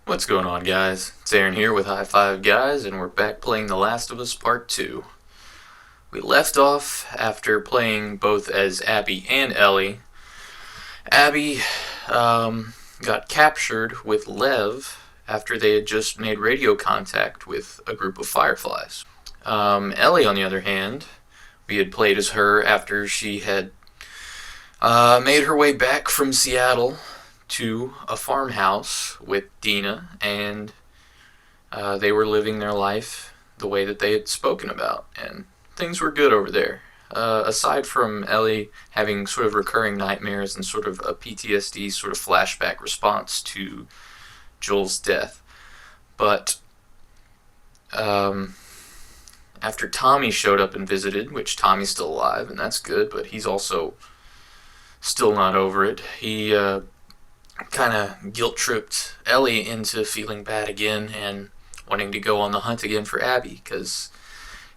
What's going on, guys? It's Aaron here with High Five Guys, and we're back playing The Last of Us Part 2. We left off after playing both as Abby and Ellie. Abby got captured with Lev after they had just made radio contact with a group of fireflies. Ellie, on the other hand, we had played as her after she had made her way back from Seattle to a farmhouse with Dina, and they were living their life the way that they had spoken about, and things were good over there. Aside from Ellie having sort of recurring nightmares and sort of a PTSD sort of flashback response to Joel's death. But after Tommy showed up and visited, which Tommy's still alive, and that's good, but he's also still not over it. He kind of guilt-tripped Ellie into feeling bad again and wanting to go on the hunt again for Abby, because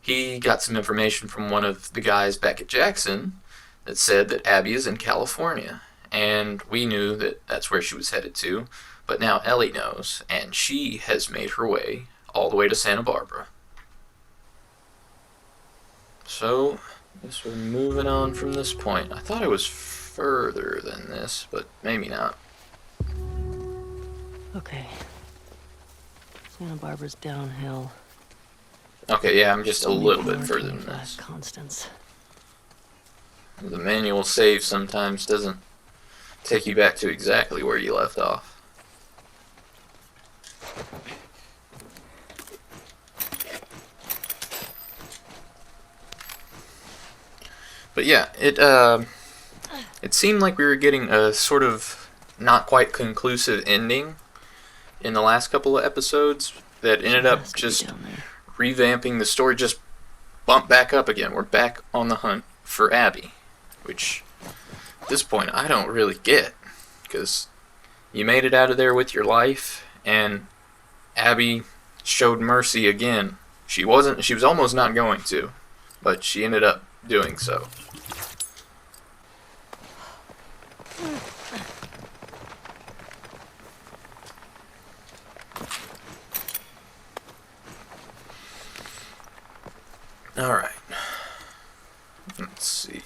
he got some information from one of the guys back at Jackson that said that Abby is in California, and we knew that that's where she was headed to, but now Ellie knows, and she has made her way all the way to Santa Barbara. So, I guess we're moving on from this point. I thought it was further than this, but maybe not. Okay. Santa Barbara's downhill. Okay, yeah, I'm just a little bit further than this. Constance. The manual save sometimes doesn't take you back to exactly where you left off. But yeah, it seemed like we were getting a sort of not quite conclusive ending in the last couple of episodes that ended up just revamping the story, just bumped back up again. We're back on the hunt for Abby, which at this point I don't really get, because you made it out of there with your life, and Abby showed mercy again. She was almost not going to, but she ended up doing so. Alright. Let's see.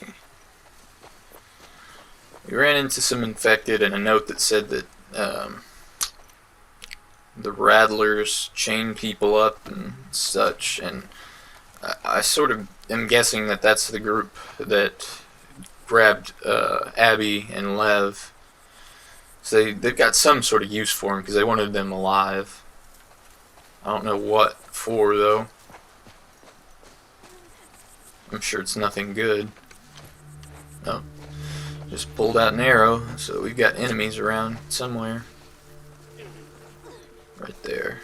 We ran into some infected and a note that said that the Rattlers chain people up and such, and I sort of am guessing that that's the group that grabbed Abby and Lev. So they've got some sort of use for them because they wanted them alive. I don't know what for, though. I'm sure it's nothing good. Oh, just pulled out an arrow, so we've got enemies around somewhere. Right there.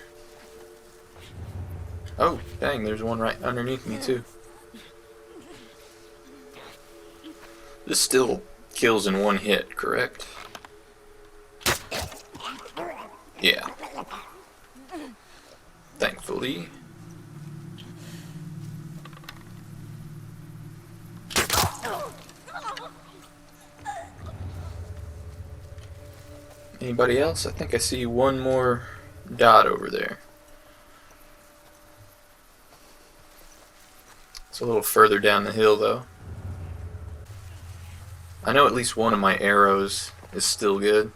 Oh, dang, there's one right underneath me, too. This still kills in one hit, correct? Yeah. Thankfully. Anybody else? I think I see one more dot over there. It's a little further down the hill, though. I know at least one of my arrows is still good.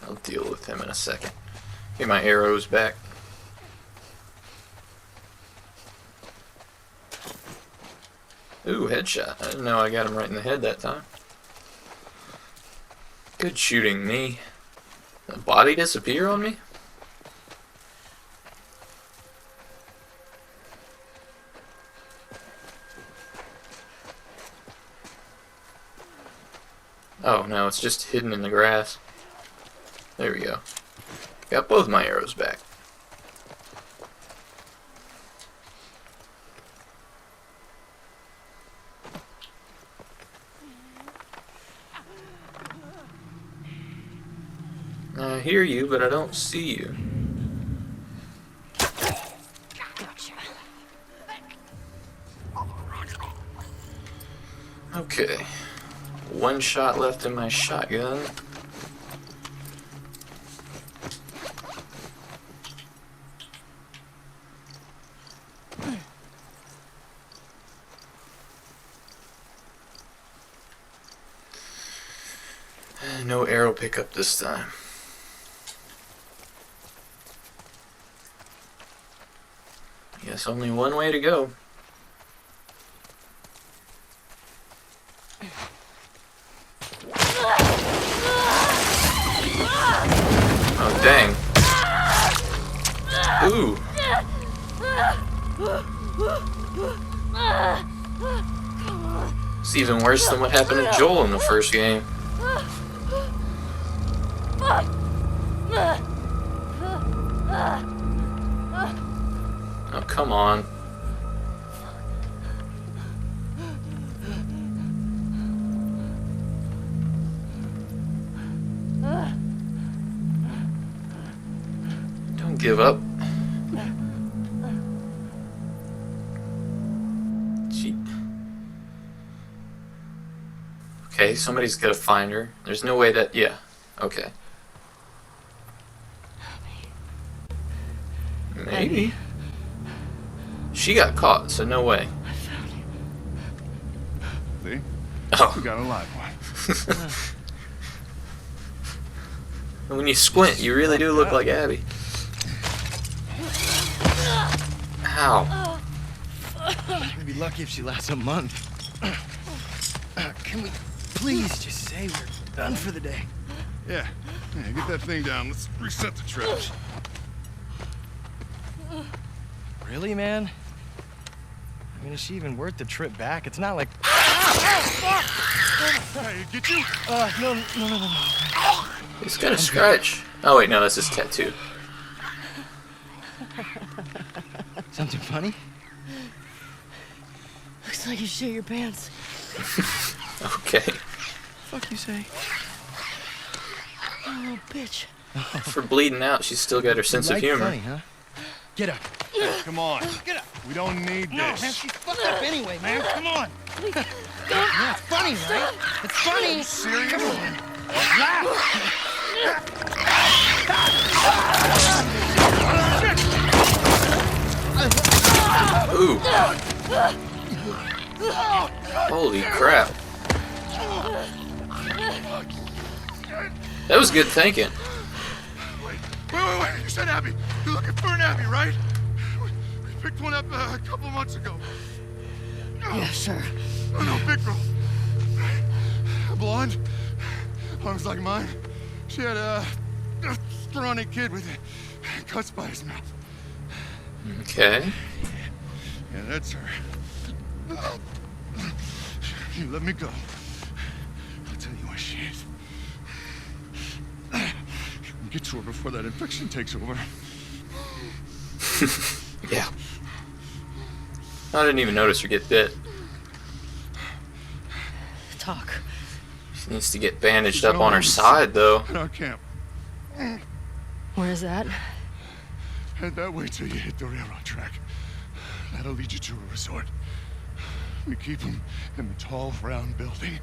I'll deal with him in a second. Get my arrows back. Ooh, headshot. I didn't know I got him right in the head that time. Good shooting, me. The body disappear on me? Oh, no, it's just hidden in the grass. There we go. Got both my arrows back. I hear you, but I don't see you. Gotcha. Okay. One shot left in my shotgun. No arrow pickup this time. Guess only one way to go. Oh, dang. Ooh. It's even worse than what happened to Joel in the first game. Oh, come on. Don't give up. Gee. Okay, somebody's gotta find her. There's no way that... Yeah. Okay. Maybe. She got caught, so no way. I found you. See? Oh. You got a live one. When you squint, you really do look like Abby. Ow. We'd be lucky if she lasts a month. Can we please just say we're done for the day? Yeah. Yeah, get that thing down. Let's reset the trash. Really, man? I mean, is she even worth the trip back? It's not like... Hey, get you? No. He's got a scratch. Oh wait, no, that's his tattoo. Something funny? Looks like you shit your pants. Okay. Fuck you say? Oh, little bitch. For bleeding out, she's still got her sense of Like humor. funny, huh? Get up. Come on. Get up. We don't need No, this. man, she's fucked up anyway, man. Come on. Yeah, it's funny, right? It's funny. Serious? Come on. Laugh. Ooh. Holy crap. That was good thinking. Wait. You said Abby. You're looking for an Abby, right? We picked one up a couple months ago. Yeah, sure. Oh, no, big girl. Blonde. Arms like mine. She had a scrawny kid with cuts by his mouth. Okay. Yeah, that's her. You let me go. I'll tell you where she is. Get to her before that infection takes over. Yeah. I didn't even notice her get bit. Talk. She needs to get bandaged up on her side, though. At our camp. Where's that? Head that way till you hit the railroad track. That'll lead you to a resort. We keep them in the tall, round building.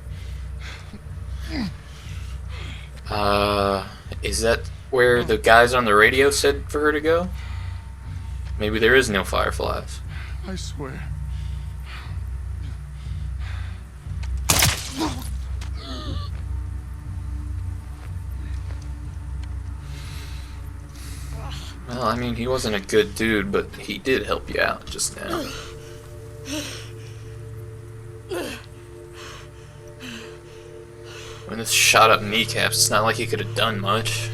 Is that where the guys on the radio said for her to go? Maybe there is no fireflies. I swear. Well, I mean, he wasn't a good dude, but he did help you out just now. When this shot up kneecaps, it's not like he could have done much.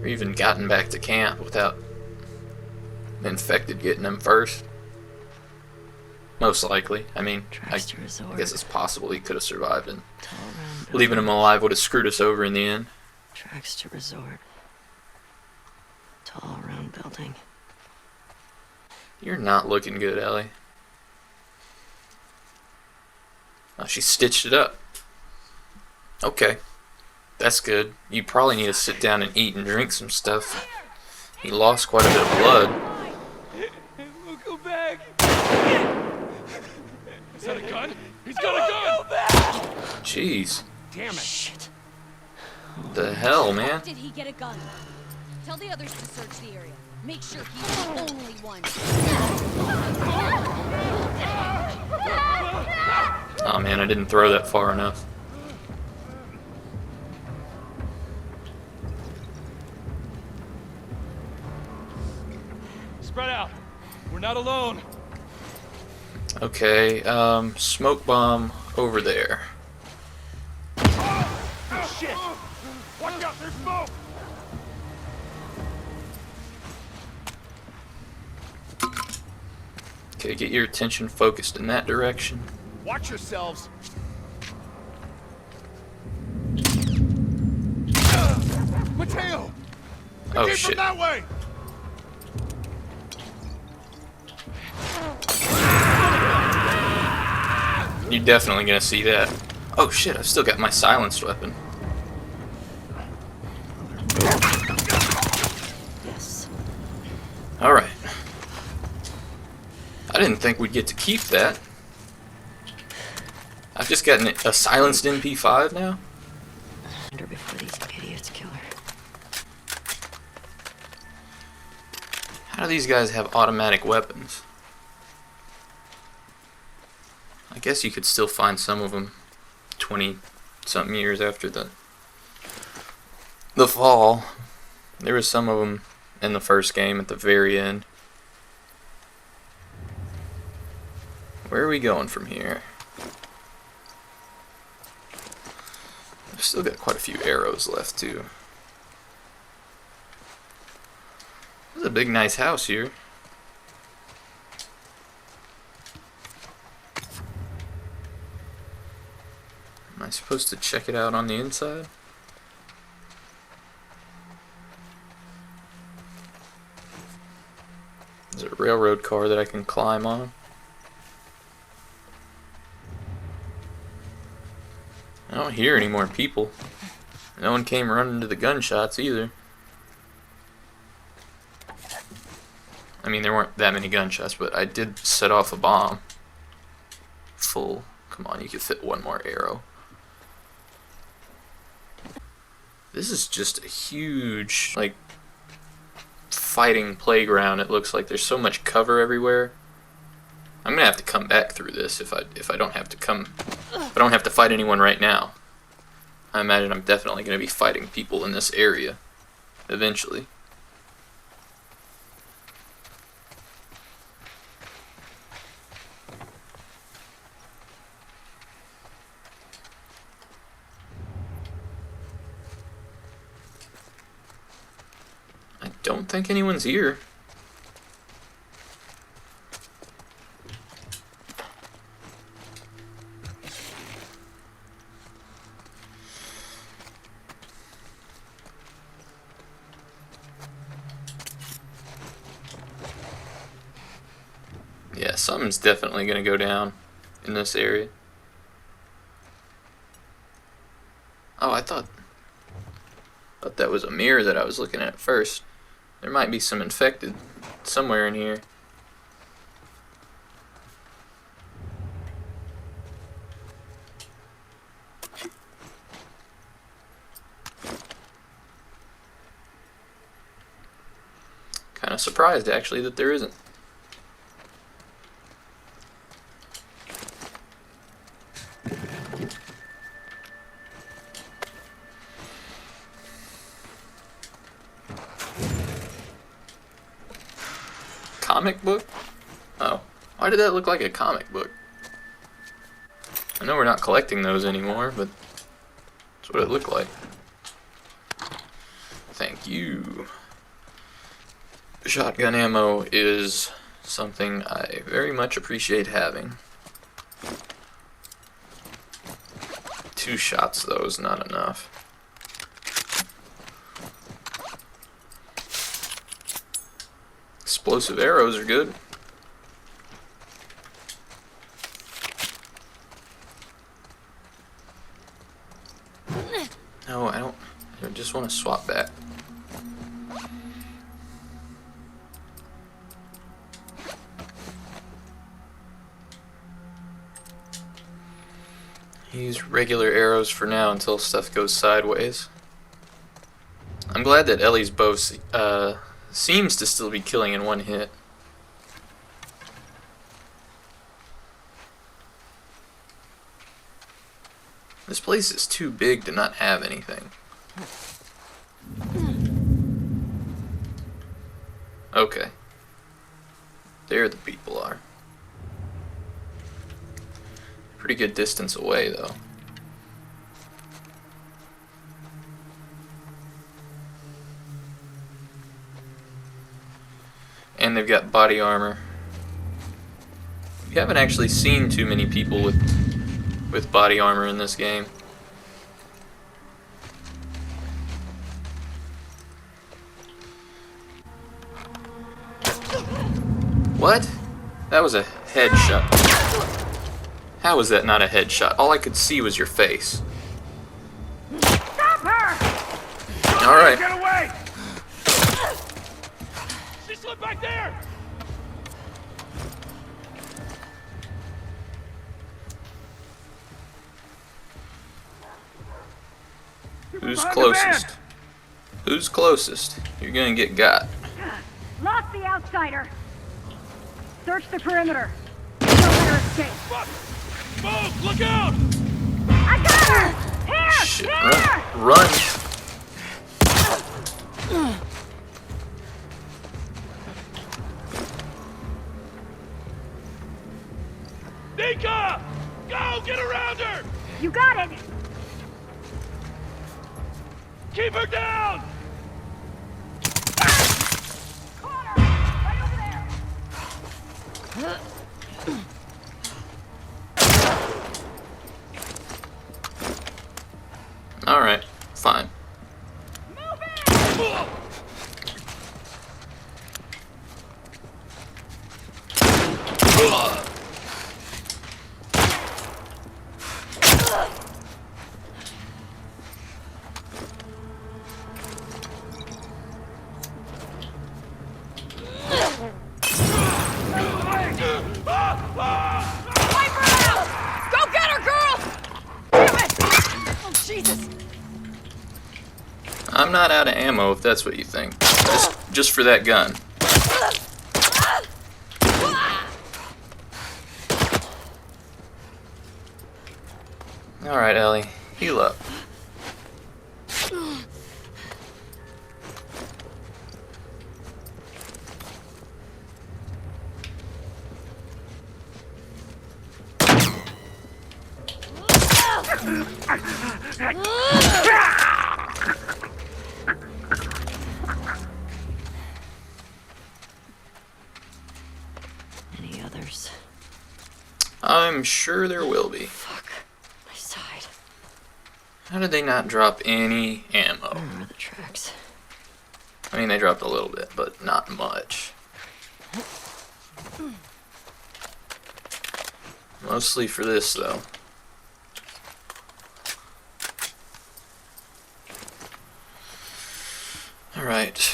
Or even gotten back to camp without the infected getting him first. Most likely. I mean, I Tracks to resort. guess it's possible he could have survived, and Tall round building. leaving him alive would have screwed us over in the end. Tracks to resort. Tall round building. You're not looking good, Ellie. Oh, she stitched it up. Okay. That's good. You probably need to sit down and eat and drink some stuff. He lost quite a bit of blood. Go back. Is that a gun? He's got a gun! Go back. Jeez. Damn it. Shit. The hell, man? Did he get a gun? Tell the others to search the area. Make sure he's the only one. Oh man, I didn't throw that far enough. Spread out. We're not alone. Okay, smoke bomb over there. Oh, shit! Watch out, there's smoke! Okay, get your attention focused in that direction. Watch yourselves. Mateo! They Oh came shit. from that way! You're definitely gonna see that. Oh shit, I've still got my silenced weapon. Yes. Alright. I didn't think we'd get to keep that. I've just gotten a silenced MP5 now? Her before these idiots kill her. How do these guys have automatic weapons? I guess you could still find some of them 20-something years after the fall. There was some of them in the first game at the very end. Where are we going from here? I've still got quite a few arrows left too. There's a big nice house here. Am I supposed to check it out on the inside? Is there a railroad car that I can climb on? I don't hear any more people. No one came running to the gunshots either. I mean, there weren't that many gunshots, but I did set off a bomb. Full. Come on, you could fit one more arrow. This is just a huge, like, fighting playground. It looks like there's so much cover everywhere. I'm gonna have to come back through this if I don't have to if I don't have to fight anyone right now. I imagine I'm definitely gonna be fighting people in this area eventually. I don't think anyone's here. Yeah, something's definitely gonna go down in this area. Oh, I thought that was a mirror that I was looking at first. There might be some infected somewhere in here. Kind of surprised actually that there isn't. Comic book? Oh, why did that look like a comic book? I know we're not collecting those anymore, but that's what it looked like. Thank you. Shotgun ammo is something I very much appreciate having. 2 shots though is not enough. Explosive arrows are good. No, I just want to swap back. Use regular arrows for now until stuff goes sideways. I'm glad that Ellie's bow seems to still be killing in one hit. This place is too big to not have anything. Okay. There the people are. Pretty good distance away, though. And they've got body armor. We haven't actually seen too many people with body armor in this game. What? That was a headshot. How was that not a headshot? All I could see was your face. Stop her! Alright. Get away! She slipped back there! Who's Behind the van! closest? Who's closest? You're gonna get got. Lost the outsider. Search the perimeter. No better escape. Fuck! Smoke! Look out! I got her! Here! Shit, Here! run. Nika! Go! Get around her! You got it! Keep her down! Caught her! Right over there! Alright, fine. Move it! Go get her, girl! Damn it! Oh, Jesus! I'm not out of ammo if that's what you think. Just for that gun. Alright, Ellie. Heal up. Any others? I'm sure there will be. Fuck. My side. How did they not drop any ammo? Where are the tracks? I mean, they dropped a little bit, but not much. Mostly for this, though. Alright.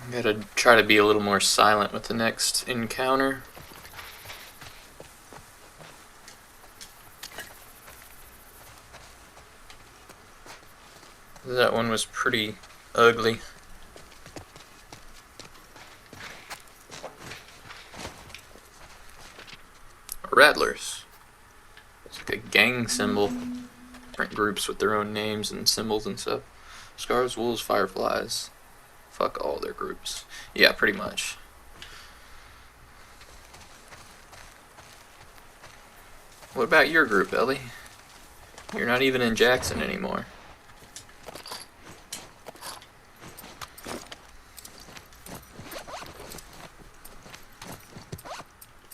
I'm gonna try to be a little more silent with the next encounter. That one was pretty ugly. Rattlers. It's like a gang symbol. Different groups with their own names and symbols and stuff. Scars, wolves, fireflies. Fuck all their groups. Yeah, pretty much. What about your group, Ellie? You're not even in Jackson anymore.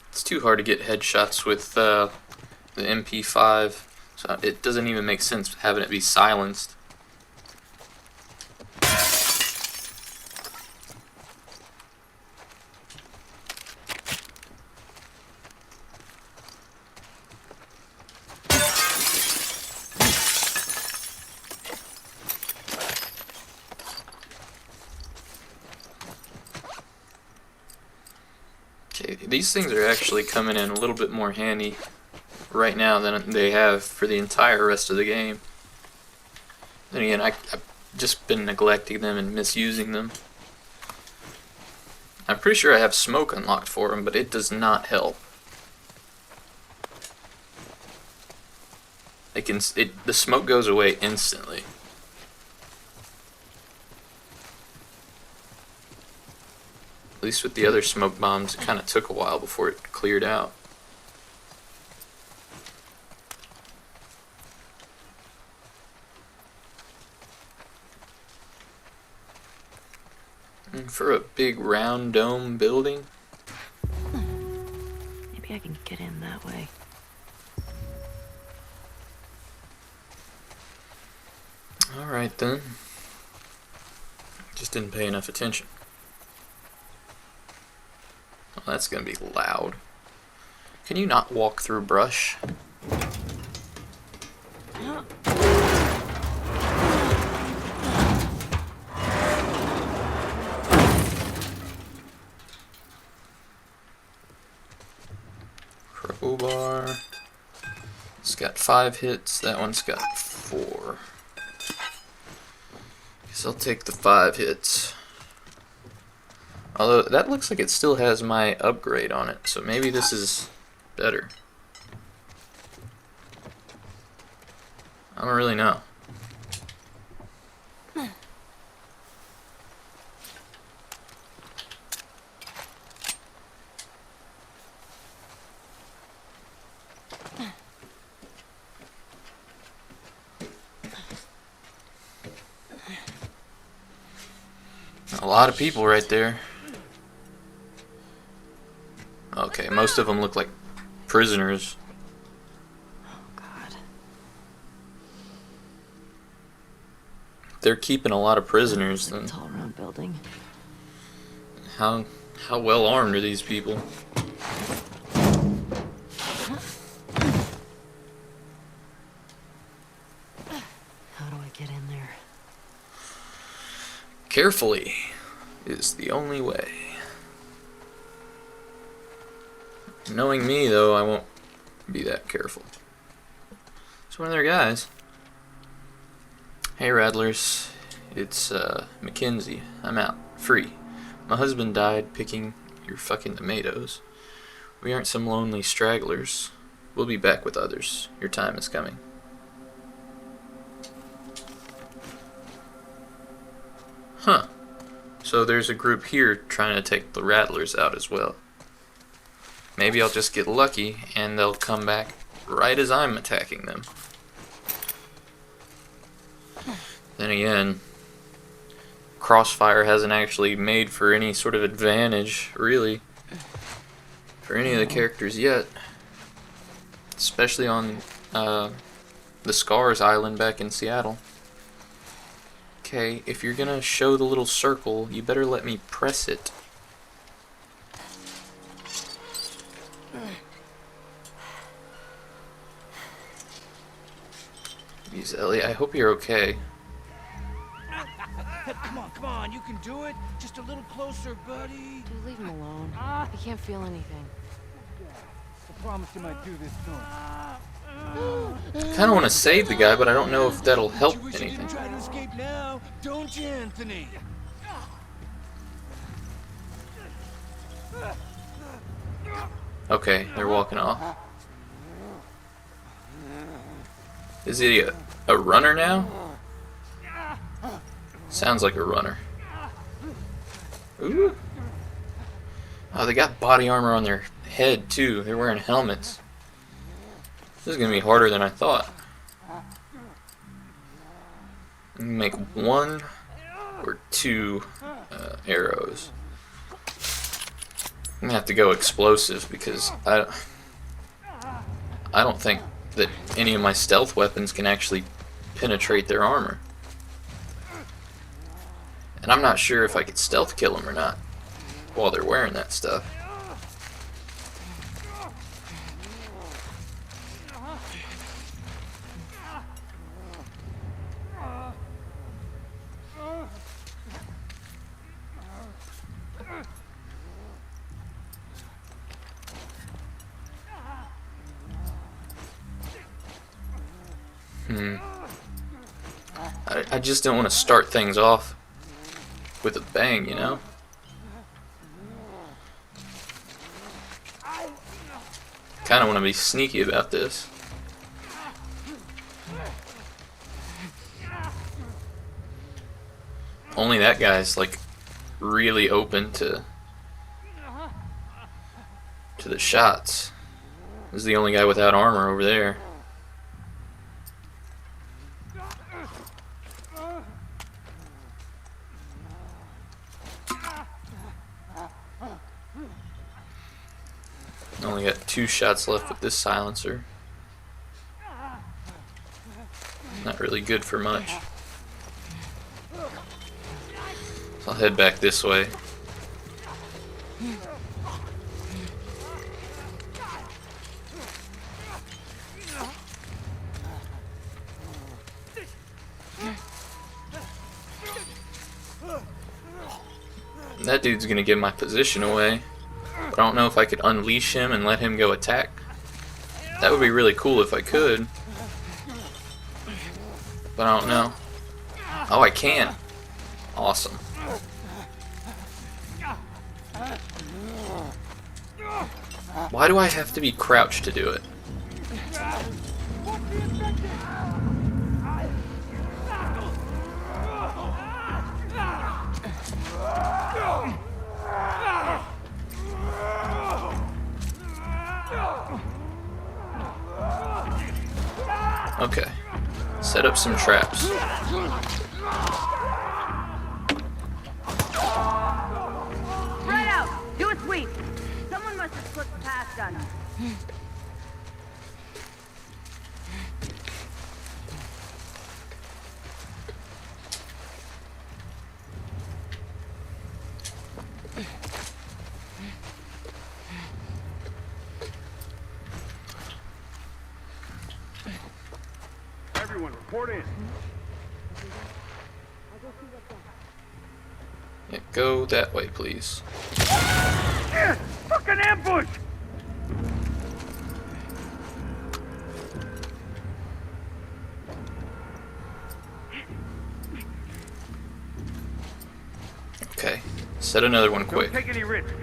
It's too hard to get headshots with the MP5, so it doesn't even make sense having it be silenced. these things are actually coming in a little bit more handy right now than they have for the entire rest of the game. Then again, I've just been neglecting them and misusing them. I'm pretty sure I have smoke unlocked for them, but it does not help. The smoke goes away instantly. At least with the other smoke bombs, it kind of took a while before it cleared out. And for a big round dome building, Maybe I can get in that way. alright then. Just didn't pay enough attention. Well, that's gonna be loud. Can you not walk through brush? Crowbar. It's got 5 hits, that one's got 4. Guess I'll take the 5 hits. Although, that looks like it still has my upgrade on it, so maybe this is better. I don't really know. A lot of people right there. Okay, most of them look like prisoners. Oh, God. They're keeping a lot of prisoners. Then Tall round building. how well armed are these people? How do I get in there? Carefully is the only way. Knowing me, though, I won't be that careful. It's one of their guys. Hey, Rattlers. It's, Mackenzie. I'm out. Free. My husband died picking your fucking tomatoes. We aren't some lonely stragglers. We'll be back with others. Your time is coming. Huh. So there's a group here trying to take the Rattlers out as well. Maybe I'll just get lucky and they'll come back right as I'm attacking them. Then again, Crossfire hasn't actually made for any sort of advantage, really, for any of the characters yet. Especially on the Scars Island back in Seattle. Okay, if you're gonna show the little circle, you better let me press it. Jeez, Ellie, I hope you're okay. Come on, you can do it. Just a little closer, buddy. You leave him alone. He can't feel anything. I promise you might do this soon. I kinda wanna save the guy, but I don't know if that'll help You wish you anything. didn't try to escape now, don't you, Anthony? Okay, they're walking off. Is he a runner now? Sounds like a runner. Ooh. Oh, they got body armor on their head too. They're wearing helmets. This is gonna be harder than I thought. Make 1 or 2 arrows. I'm gonna have to go explosive because I don't think that any of my stealth weapons can actually penetrate their armor. And I'm not sure if I could stealth kill them or not while they're wearing that stuff. I just don't want to start things off with a bang, you know? Kind of want to be sneaky about this. Only that guy's like really open to the shots. This is the only guy without armor over there. Only got 2 shots left with this silencer. Not really good for much. So I'll head back this way. That dude's gonna give my position away. But I don't know if I could unleash him and let him go attack. That would be really cool if I could. But I don't know. Oh, I can. Awesome. Why do I have to be crouched to do it? Okay. Set up some traps. Spread out! Do a sweep! Someone must have slipped past us. Everyone, report in. Yeah, go that way, please. Fucking ambush! Okay. Set another one quick. Don't take any risks.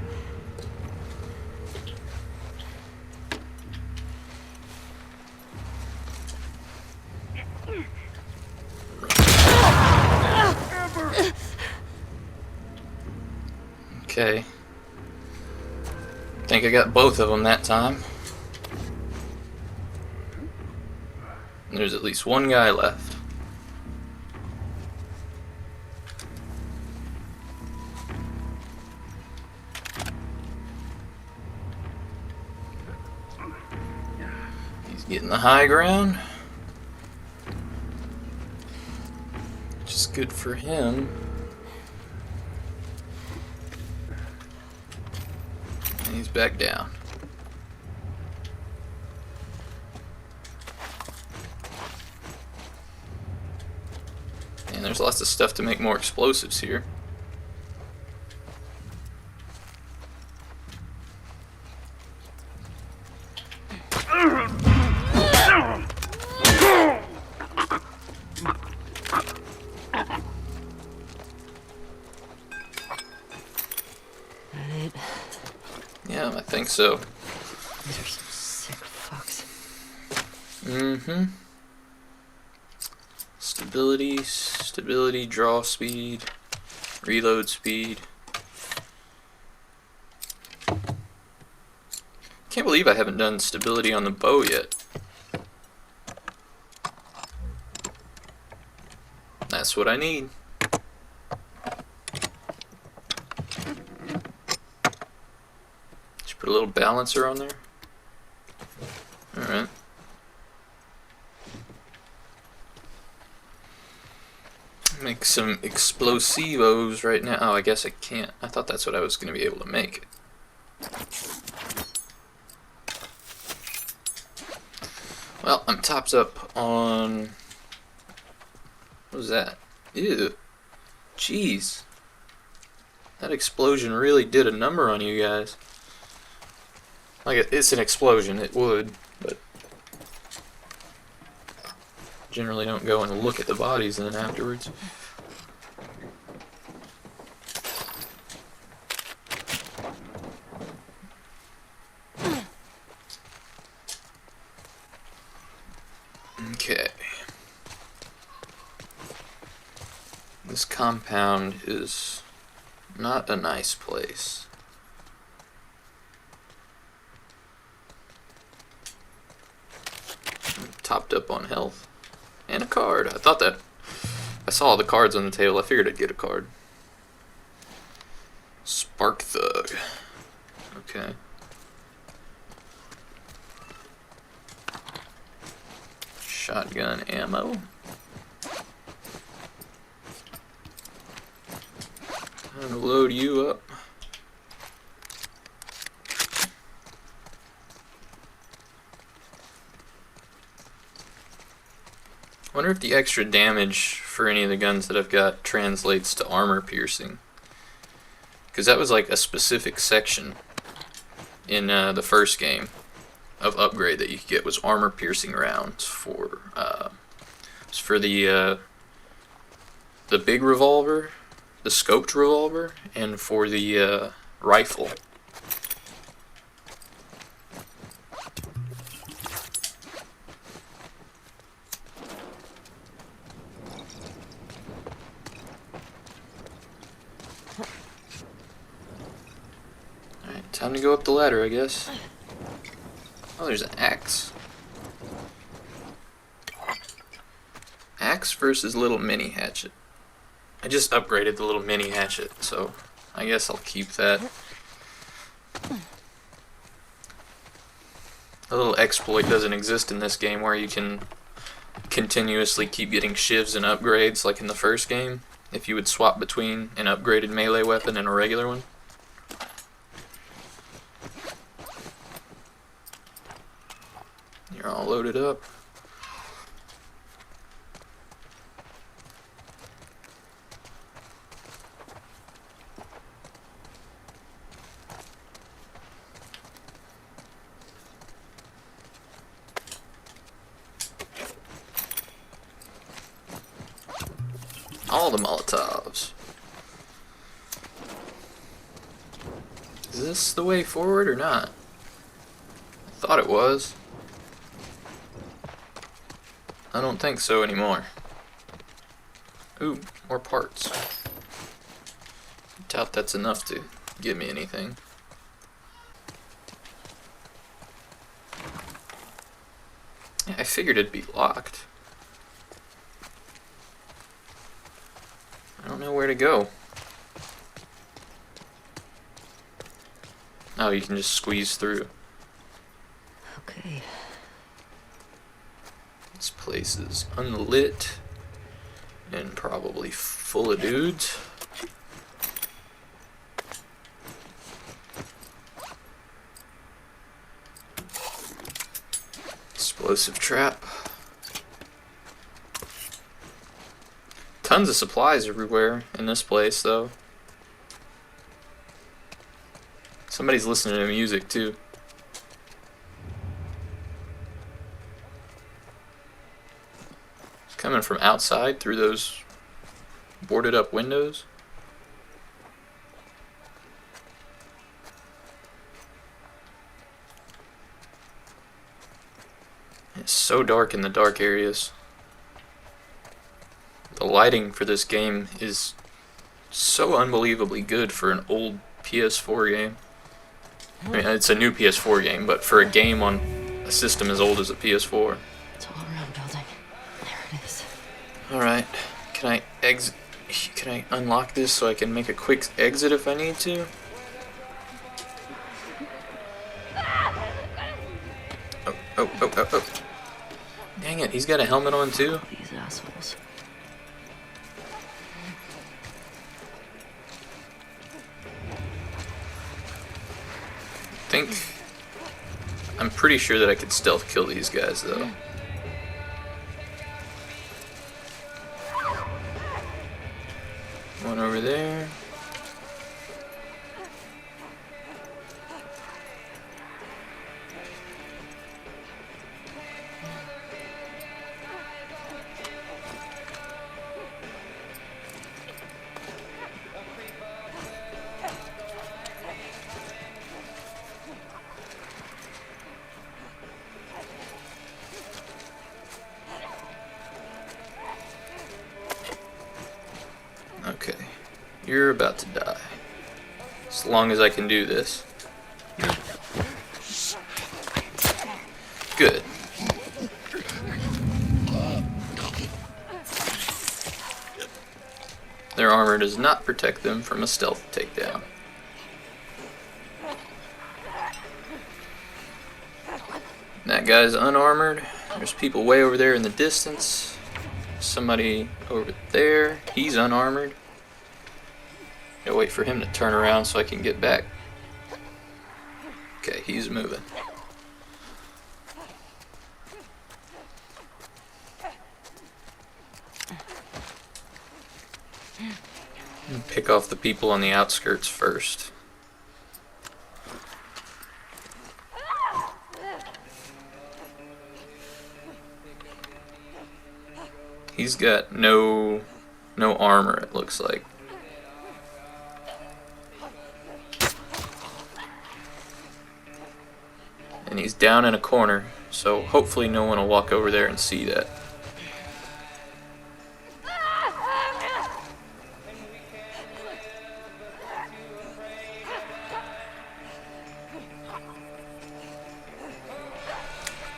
Okay. Think I got both of them that time. And there's at least one guy left. He's getting the high ground. Which is good for him. He's back down. And there's lots of stuff to make more explosives here. That it? Yeah, I think so. These are some sick fucks. Mm-hmm. Stability, draw speed, reload speed. Can't believe I haven't done stability on the bow yet. That's what I need. Just put a little balancer on there. Alright. Make some explosivos right now. Oh, I guess I can't. I thought that's what I was going to be able to make. Well, I'm topped up on... What was that? Ew. Jeez. That explosion really did a number on you guys. Like, it's an explosion. It would, but... Generally don't go and look at the bodies then afterwards. Okay. This compound is not a nice place. I'm topped up on health. And a card. I thought that I saw the cards on the table. I figured I'd get a card. Spark Thug. Okay. Shotgun ammo. I'm gonna load you up. Wonder if the extra damage for any of the guns that I've got translates to armor piercing. Because that was like a specific section in the first game of upgrade that you could get was armor piercing rounds for the big revolver, the scoped revolver, and for the rifle. Alright, time to go up the ladder, I guess. Oh, there's an axe. Axe versus little mini hatchet. I just upgraded the little mini hatchet, so I guess I'll keep that. A little exploit doesn't exist in this game where you can continuously keep getting shivs and upgrades like in the first game if you would swap between an upgraded melee weapon and a regular one. You're all loaded up. All the Molotovs. Is this the way forward or not? I thought it was. I don't think so anymore. Ooh, more parts. Doubt that's enough to give me anything. Yeah, I figured it'd be locked. I don't know where to go. Oh, you can just squeeze through. Okay. This place is unlit and probably full of dudes. Explosive trap. Tons of supplies everywhere in this place, though. Somebody's listening to music, too. It's coming from outside through those boarded up windows. It's so dark in the dark areas. The lighting for this game is so unbelievably good for an old PS4 game. I mean, it's a new PS4 game, but for a game on a system as old as a PS4. It's all around building. There it is. Alright, can I unlock this so I can make a quick exit if I need to? Oh. Dang it, he's got a helmet on too? These assholes. I'm pretty sure that I could stealth kill these guys though. One over there. Okay. You're about to die. As long as I can do this. Good. Their armor does not protect them from a stealth takedown. That guy's unarmored. There's people way over there in the distance. Somebody over there. He's unarmored. Gotta wait for him to turn around so I can get back. Okay, he's moving. Pick off the people on the outskirts first. He's got no armor, it looks like. And he's down in a corner, so hopefully no one will walk over there and see that.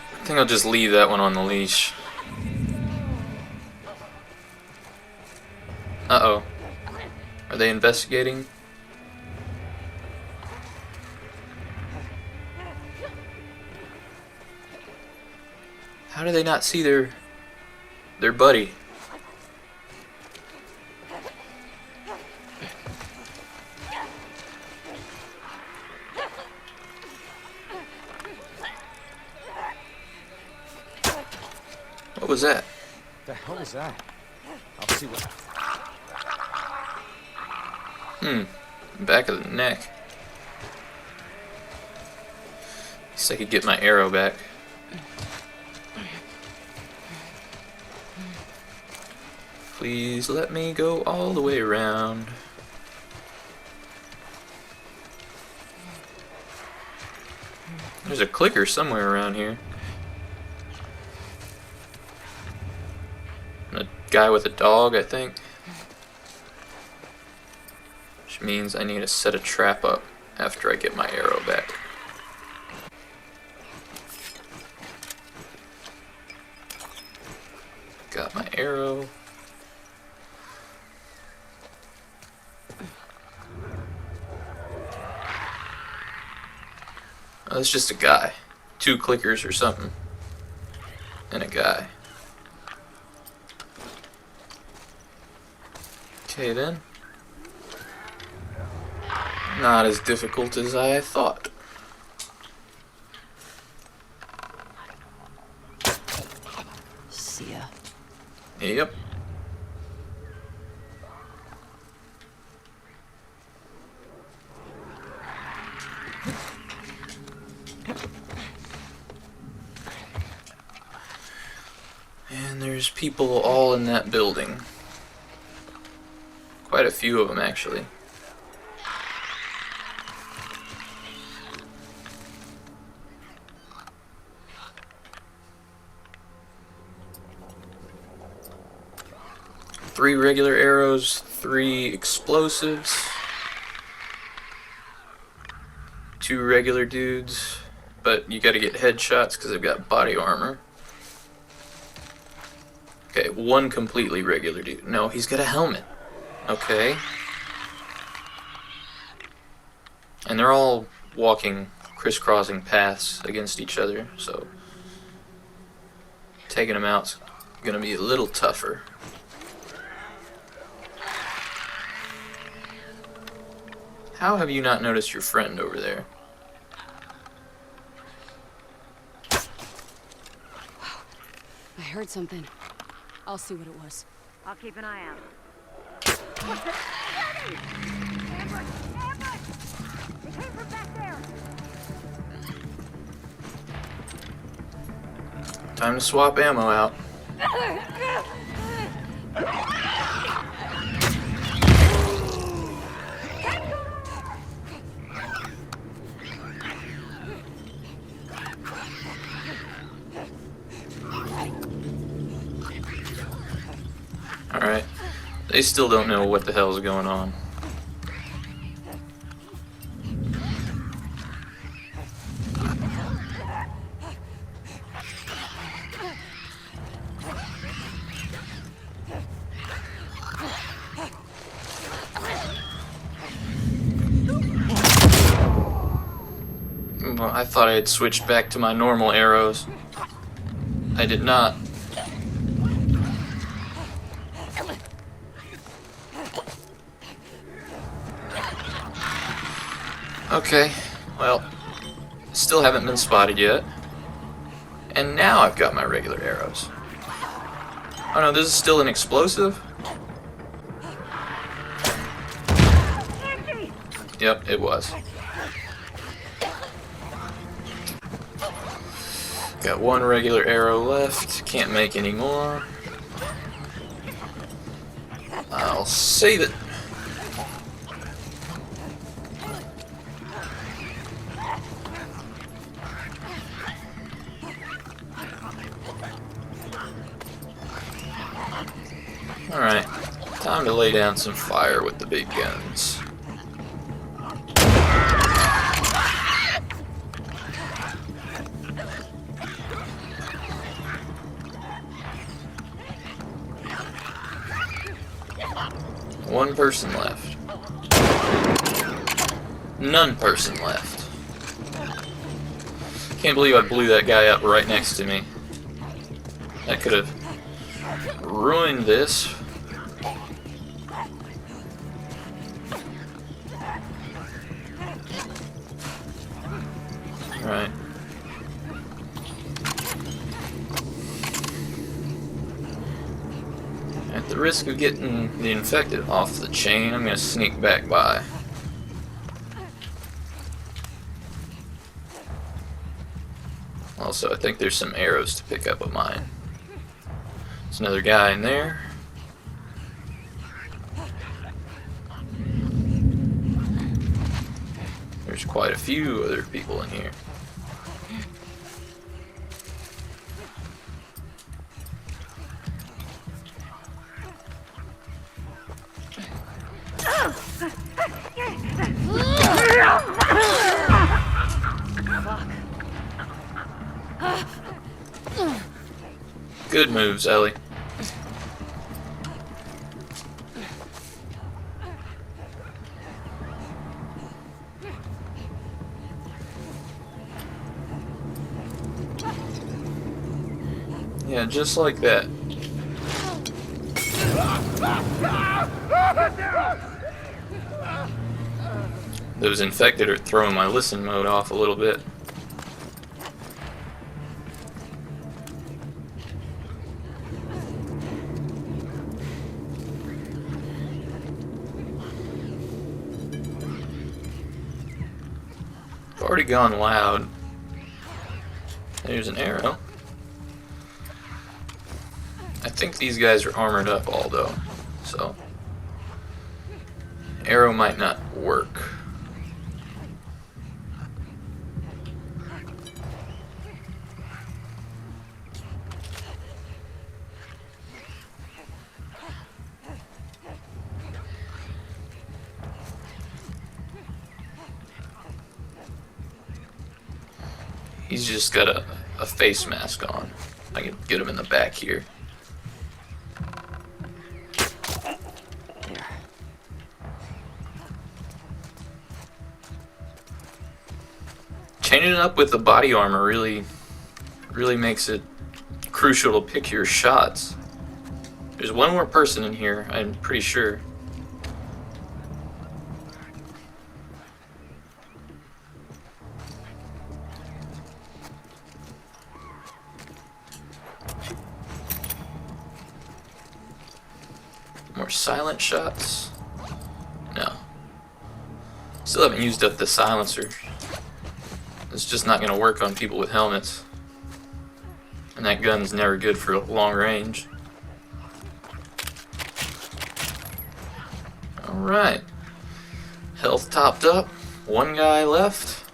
I think I'll just leave that one on the leash. Uh-oh. Are they investigating? How do they not see their buddy? What was that? The hell was that? I'll see what. Back of the neck. At least I could get my arrow back. Please let me go all the way around. There's a clicker somewhere around here. And a guy with a dog, I think. Which means I need to set a trap up after I get my arrow back. Got my arrow. Oh, it's just a guy. 2 clickers or something. And a guy. Okay then. Not as difficult as I thought. See ya. Yep. And there's people all in that building. Quite a few of them, actually. Three regular arrows, 3 explosives, 2 regular dudes, but you gotta get headshots because they've got body armor. Okay, 1 completely regular dude. No, he's got a helmet. Okay. And they're all walking crisscrossing paths against each other, so taking them out's gonna be a little tougher. How have you not noticed your friend over there? I heard something. I'll see what it was. I'll keep an eye out. What's it? Eddie! Ambush! Ambush! They came from back there! Time to swap ammo out. Alright. They still don't know what the hell's going on. Well, I thought I had switched back to my normal arrows. I did not. Okay, well, still haven't been spotted yet. And now I've got my regular arrows. Oh no, this is still an explosive? Yep, it was. Got one regular arrow left, can't make any more. I'll save it. Alright, time to lay down some fire with the big guns. One person left. None person left. Can't believe I blew that guy up right next to me. That could have ruined this. Alright. At the risk of getting the infected off the chain, I'm gonna sneak back by. Also, I think there's some arrows to pick up of mine. There's another guy in there. There's quite a few other people in here. Good moves, Ellie. Yeah, just like that. Those infected are throwing my listen mode off a little bit. I've already gone loud. There's an arrow. I think these guys are armored up all though, so arrow might not work. He's just got a face mask on. I can get him in the back here. Chaining it up with the body armor really makes it crucial to pick your shots. There's one more person in here, I'm pretty sure. More silent shots? No. Still haven't used up the silencer. It's just not going to work on people with helmets. And that gun's never good for long range. Alright. Health topped up. One guy left.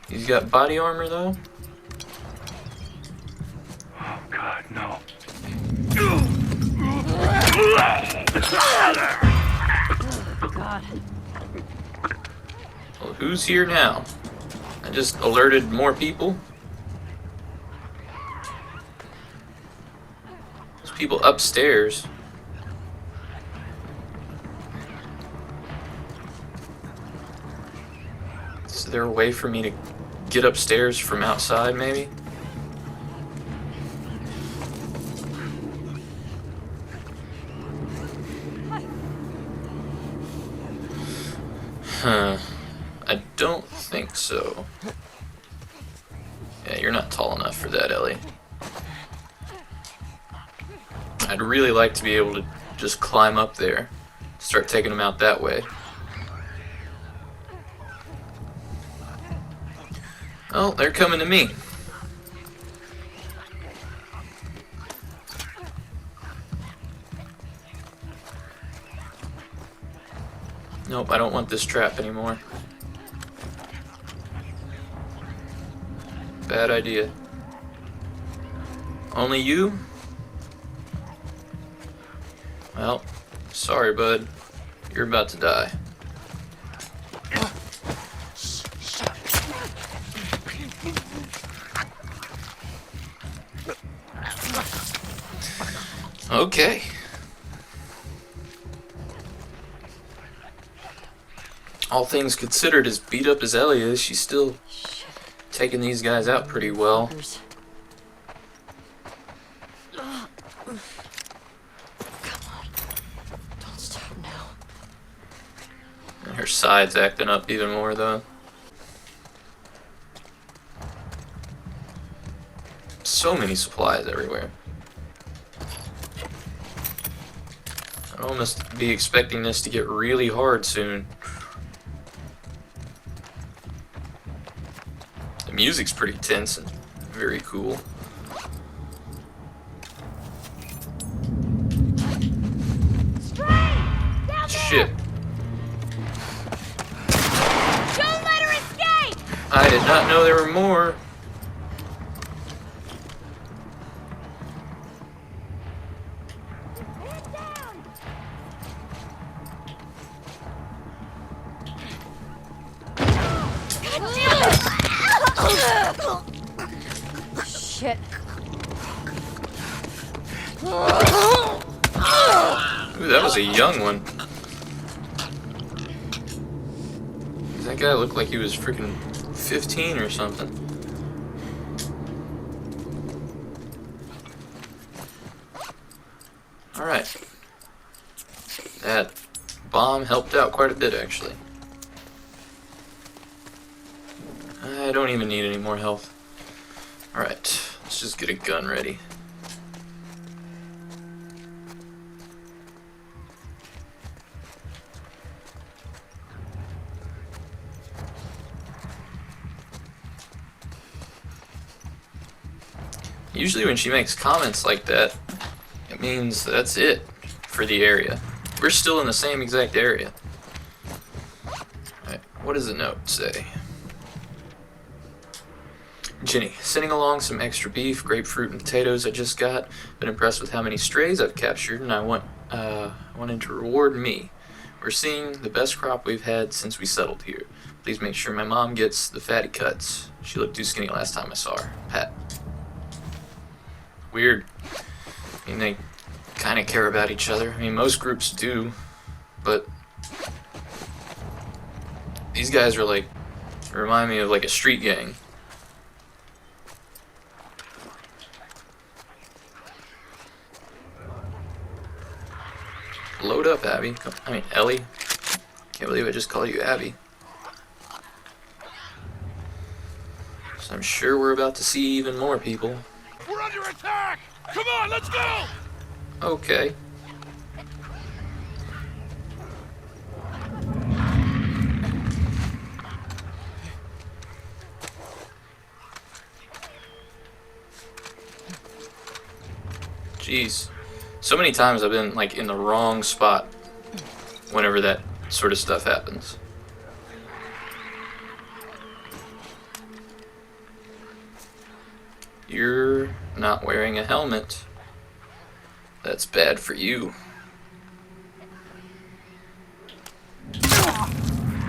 He's got body armor though. Oh God, no. Who's here now? I just alerted more people. There's people upstairs. Is there a way for me to get upstairs from outside, maybe? Huh. I don't think so. Yeah, you're not tall enough for that, Ellie. I'd really like to be able to just climb up there. Start taking them out that way. Oh, they're coming to me. Nope, I don't want this trap anymore. Bad idea. Only you? Well, sorry, bud. You're about to die. Okay. All things considered, as beat up as Ellie is, she's still taking these guys out pretty well. Come on. Don't stop now. And her side's acting up even more, though. So many supplies everywhere. I'd almost be expecting this to get really hard soon. The music's pretty tense and very cool. Shit. Don't let her escape! I did not know there were more. Shit. Ooh, that was a young one. Does that guy look like he was freaking 15 or something? Alright. That bomb helped out quite a bit, actually. I don't even need any more health. Alright, let's just get a gun ready. Usually when she makes comments like that, it means that's it for the area. We're still in the same exact area. Alright, what does the note say? Jenny, sending along some extra beef, grapefruit, and potatoes I just got. Been impressed with how many strays I've captured, and I wanted to reward me. We're seeing the best crop we've had since we settled here. Please make sure my mom gets the fatty cuts. She looked too skinny last time I saw her. Pat. Weird. I mean, they kind of care about each other. I mean, most groups do, but these guys are like, remind me of like a street gang. Load up, Abby. I mean, Ellie. Can't believe I just called you Abby. So I'm sure we're about to see even more people. We're under attack! Come on, let's go! Okay. Jeez. So many times I've been like in the wrong spot whenever that sort of stuff happens. You're not wearing a helmet. That's bad for you.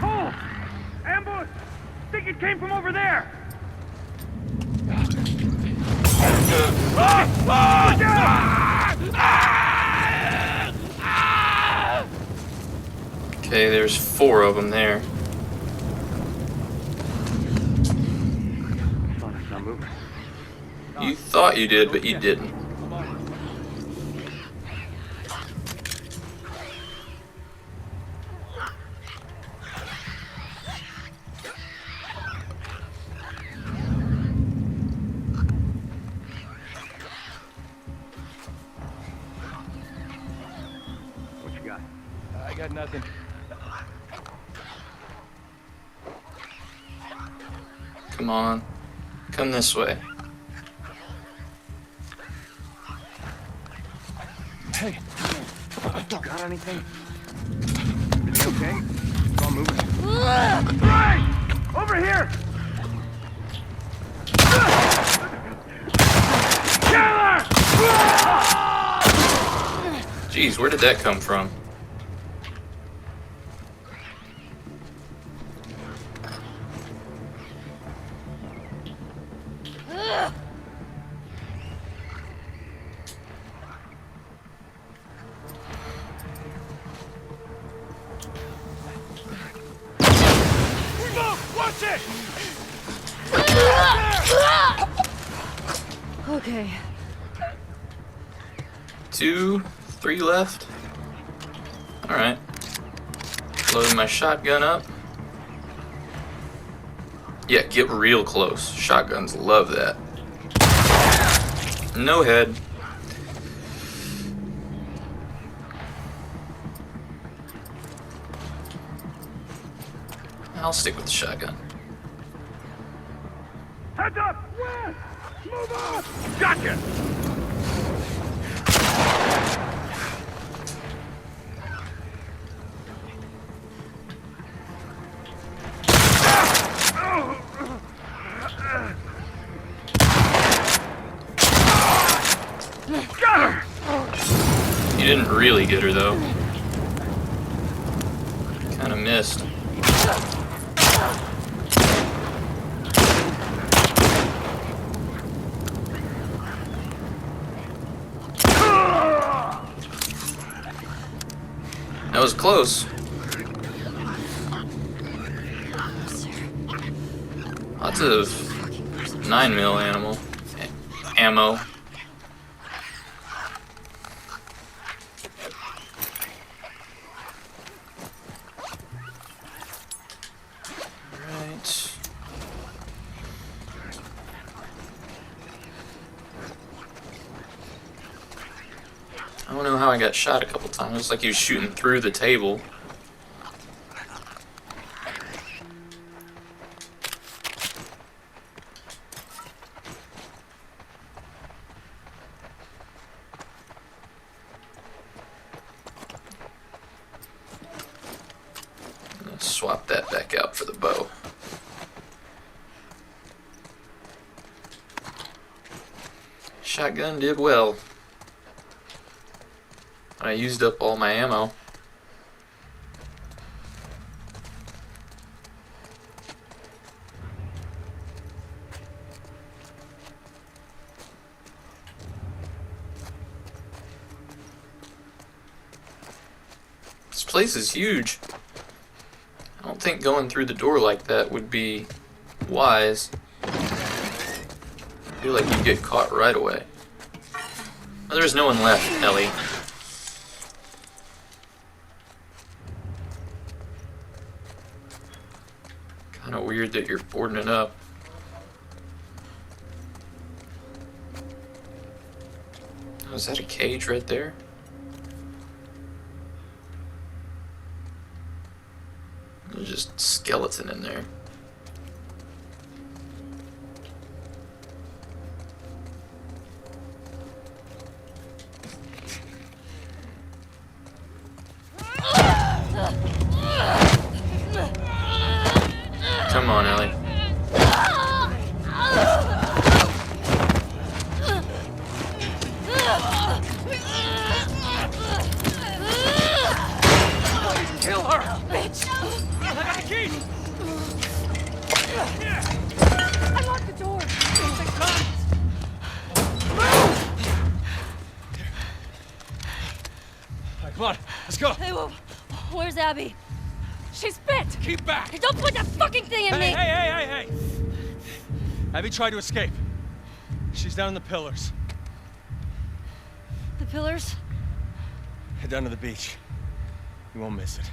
Cole! Ambush! think it came from over there! Okay, there's 4 of them there. It's not moving. You thought you did, but you didn't. What you got? I got nothing. Come on. Come this way. Hey, got anything? Everything okay? It's all moving. Right! Over here! Killer! Jeez, where did that come from? Watch it! Okay. 2, 3 left. Alright. Loading my shotgun up. Yeah, get real close. Shotguns love that. No head. I'll stick with the shotgun. Heads up! West! Move on! Gotcha! Got her! You didn't really get her though. Kinda missed. That was close. Lots of 9mm ammo. Right. I don't know how I got shot a couple times. It's like he was shooting through the table. Let's swap that back out for the bow. Shotgun did well. I used up all my ammo. This place is huge. I don't think going through the door like that would be wise. I feel like you'd get caught right away. Oh, there's no one left, Ellie. Kind of weird that you're boarding it up. Oh, is that a cage right there? There's just skeleton in there. Come on, Ellie. Kill her! Bitch! I got the key! I locked the door. All right, come on, let's go. Hey, where's Abby? She's bit. Keep back. Hey, don't put that fucking thing in me. Hey! Abby tried to escape. She's down in the pillars. The pillars? Head down to the beach. You won't miss it.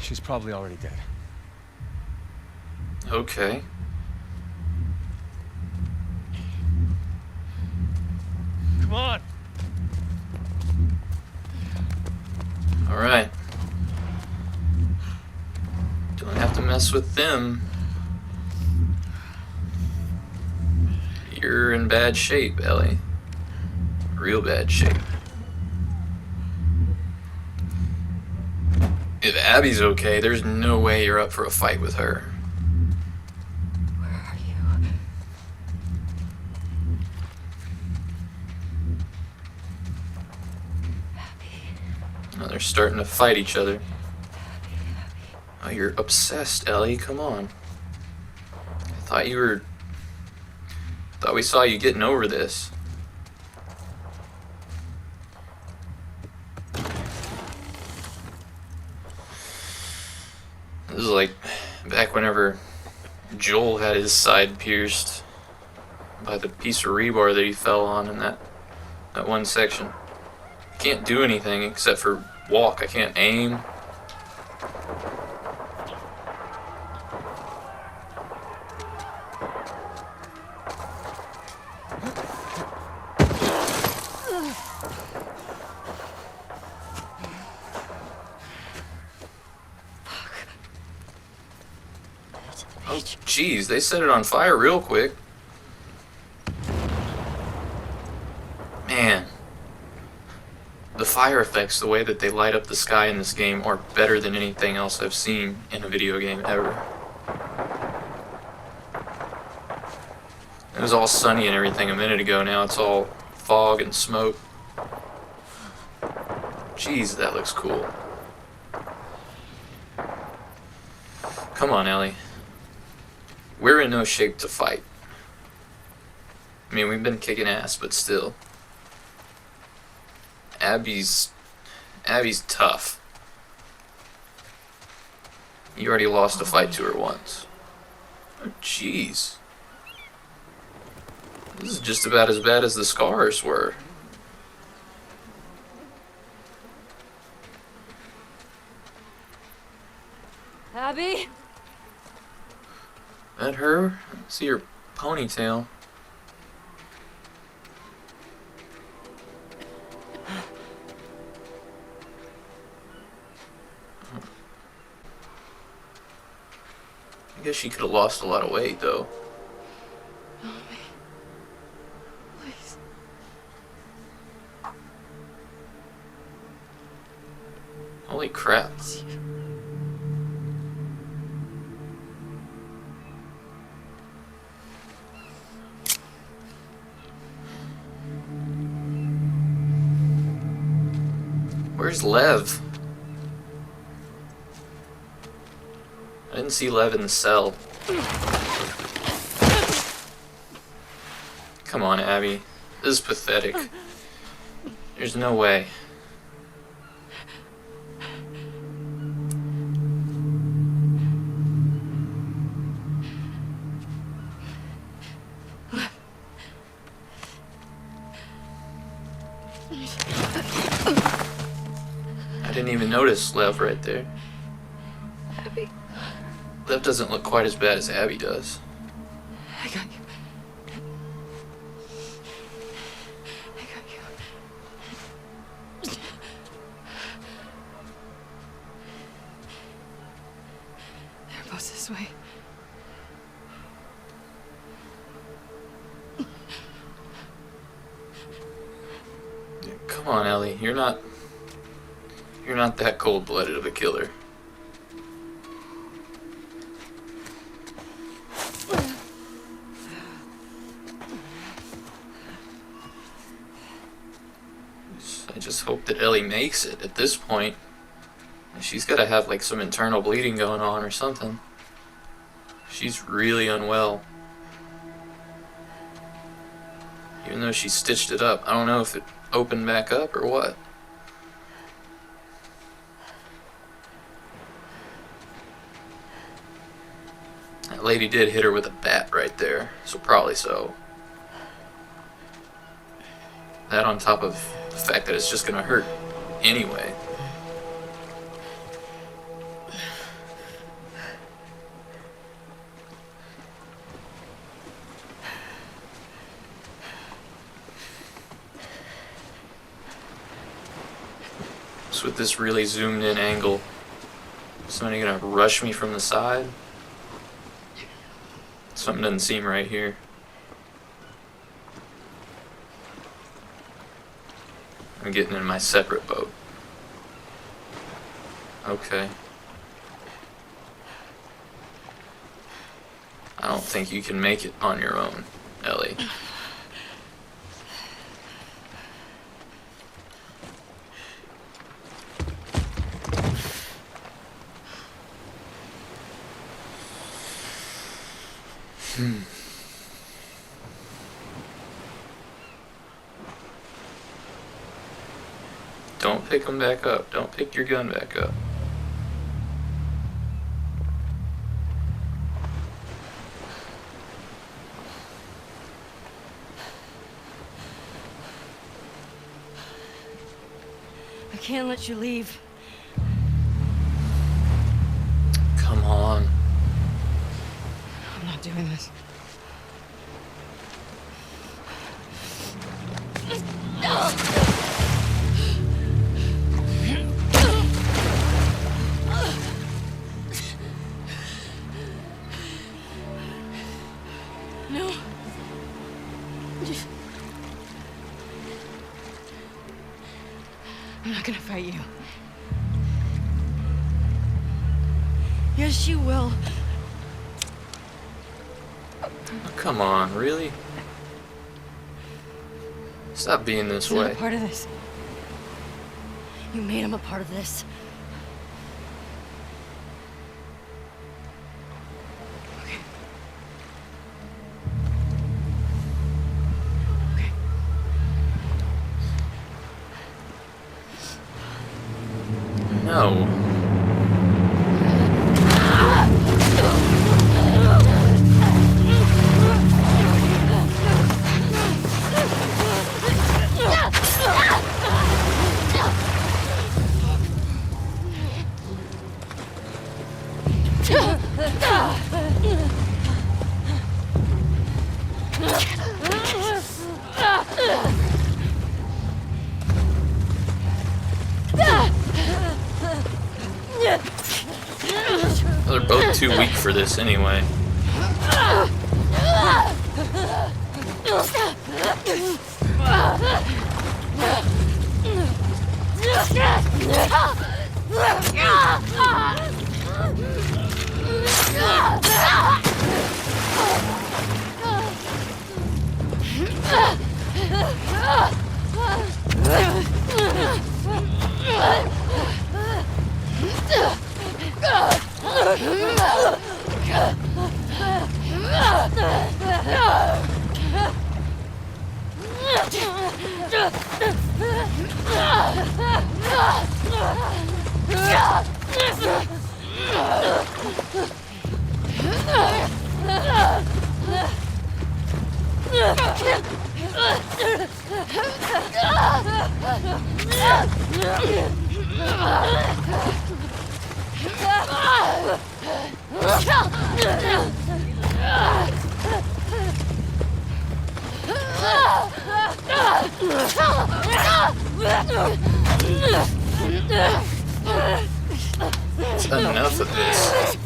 She's probably already dead. Okay. Come on. Alright. Don't have to mess with them. You're in bad shape, Ellie. Real bad shape. If Abby's okay, there's no way you're up for a fight with her. Where are you? Oh, they're starting to fight each other. Oh, you're obsessed, Ellie. Come on. I thought we saw you getting over this. This is like back whenever Joel had his side pierced by the piece of rebar that he fell on in that one section. Can't do anything except for walk. I can't aim. Oh, jeez, they set it on fire real quick. Man. The fire effects, the way that they light up the sky in this game, are better than anything else I've seen in a video game ever. It was all sunny and everything a minute ago, now it's all fog and smoke. Jeez, that looks cool. Come on, Ellie. We're in no shape to fight. I mean, we've been kicking ass, but still. Abby's tough. You already lost a fight to her once. Oh, jeez. This is just about as bad as the scars were. Abby? That her? I see her ponytail. I guess she could have lost a lot of weight, though. Please. Holy crap. Where's Lev? I didn't see Lev in the cell. Come on, Abby. This is pathetic. There's no way. I didn't even notice Lev right there. Abby, Lev doesn't look quite as bad as Abby does. I got you. I got you. They're both this way. Come on, Ellie. You're not that cold-blooded of a killer. I just hope that Ellie makes it at this point. She's got to have like some internal bleeding going on or something. She's really unwell. Even though she stitched it up. I don't know if it opened back up or what. That lady did hit her with a bat right there, so probably so. That on top of the fact that it's just gonna hurt anyway. So with this really zoomed in angle, is somebody gonna rush me from the side? Something doesn't seem right here. I'm getting in my separate boat. Okay. I don't think you can make it on your own, Ellie. Don't pick them back up. Don't pick your gun back up. I can't let you leave. Come on. I'm not doing this. No. I'm not gonna fight you. Yes, you will. Come on, really? Stop being this He's not way. a part of this. You made him a part of this. Okay. Okay. No. They're both too weak for this anyway. It's enough of this.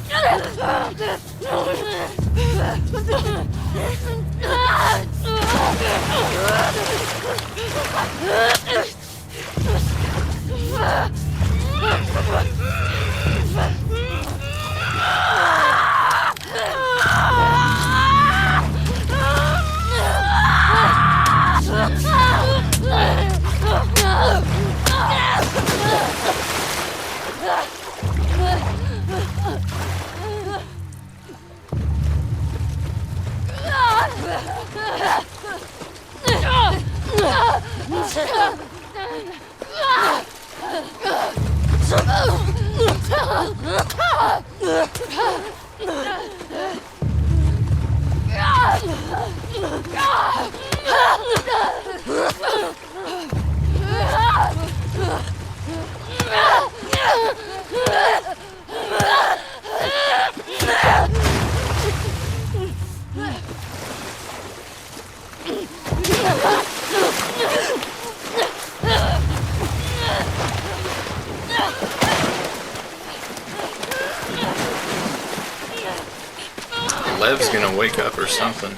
Lev's gonna wake up or something.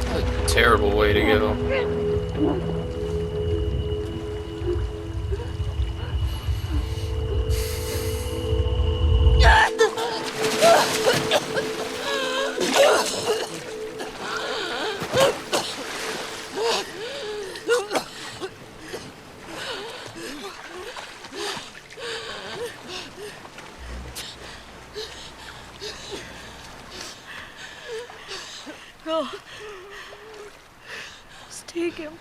A terrible way to go. Go. Just take him.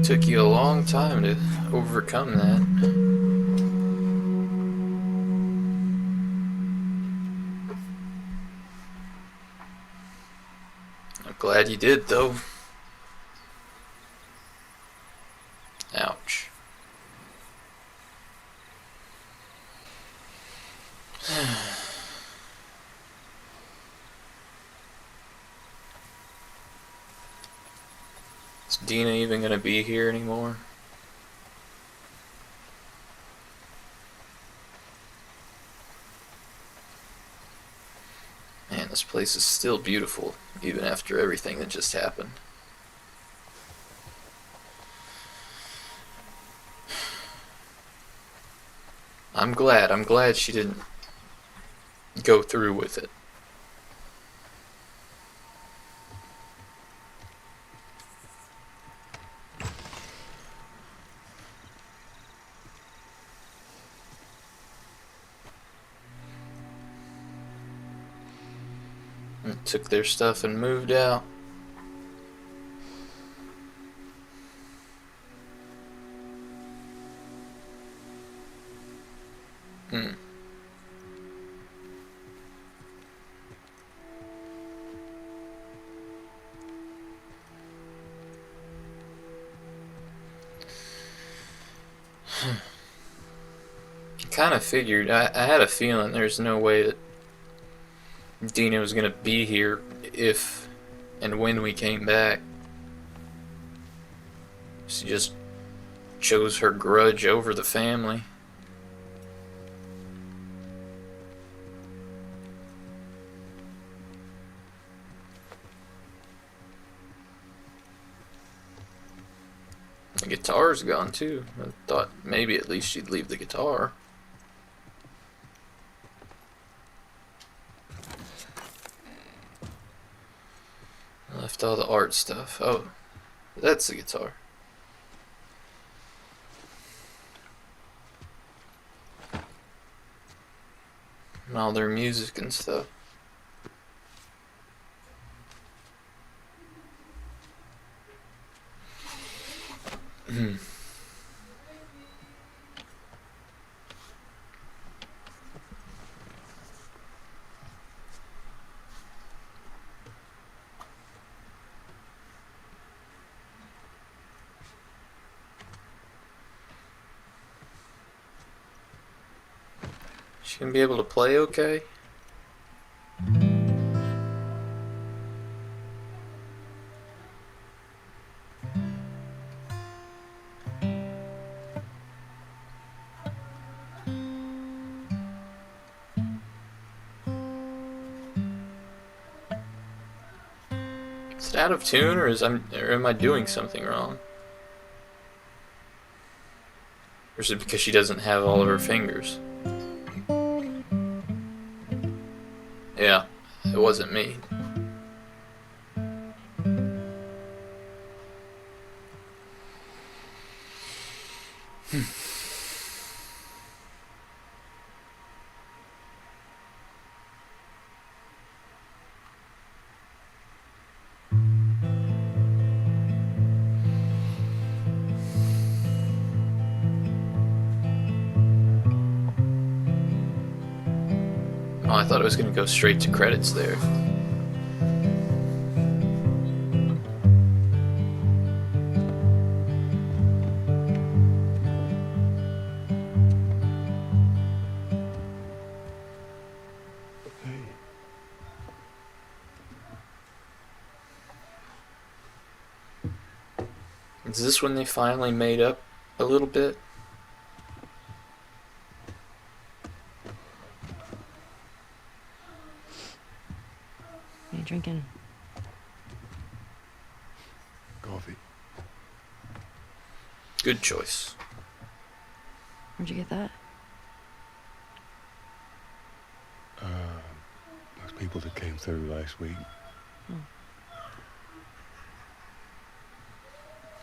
Took you a long time to overcome that. I'm glad you did, though. Ouch. Is Dina even gonna be here anymore? Man, this place is still beautiful, even after everything that just happened. I'm glad she didn't go through with it. And took their stuff and moved out. Kind of figured, I had a feeling there's no way that Dina was gonna be here if and when we came back. She just chose her grudge over the family. The guitar's gone too. I thought maybe at least she'd leave the guitar. Left all the art stuff. Oh, that's the guitar. And all their music and stuff. She gonna be able to play okay? Is it out of tune, or am I doing something wrong? Or is it because she doesn't have all of her fingers? Yeah, it wasn't me. Oh, I thought it was gonna go straight to credits there. Is this when they finally made up a little bit? What are you drinking? Coffee. Good choice. Where'd you get that? Those people that came through last week.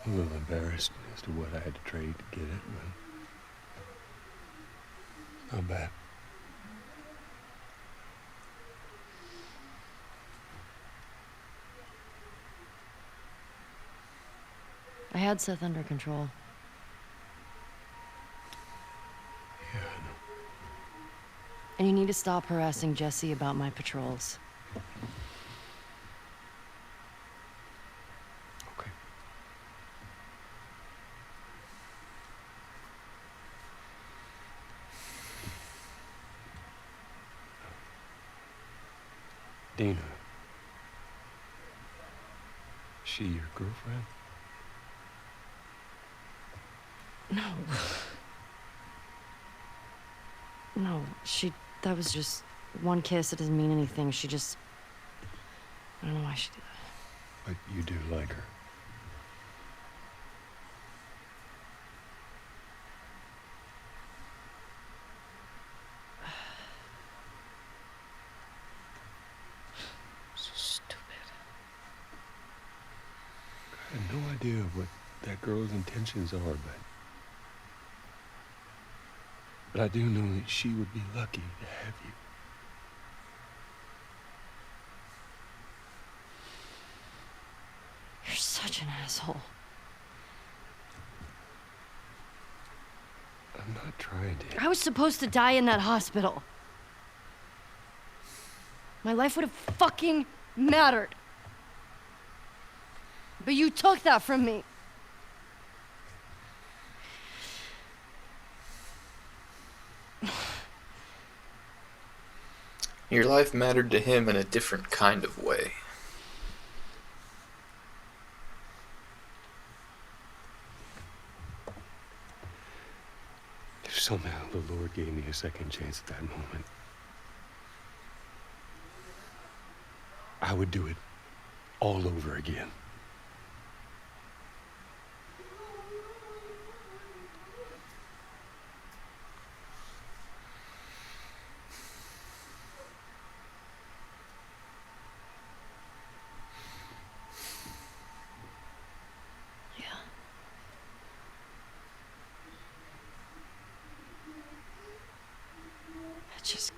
A little embarrassed as to what I had to trade to get it, but not bad. I had Seth under control. Yeah, I know. And you need to stop harassing Jesse about my patrols. Okay. Dina. She your girlfriend? No. No, that was just one kiss. It doesn't mean anything. She just, I don't know why she did that. But you do like her. So stupid. I have no idea what that girl's intentions are, but I do know that she would be lucky to have you. You're such an asshole. I'm not trying to. I was supposed to die in that hospital. My life would have fucking mattered. But you took that from me. Your life mattered to him in a different kind of way. If somehow the Lord gave me a second chance at that moment, I would do it all over again. Yeah. It just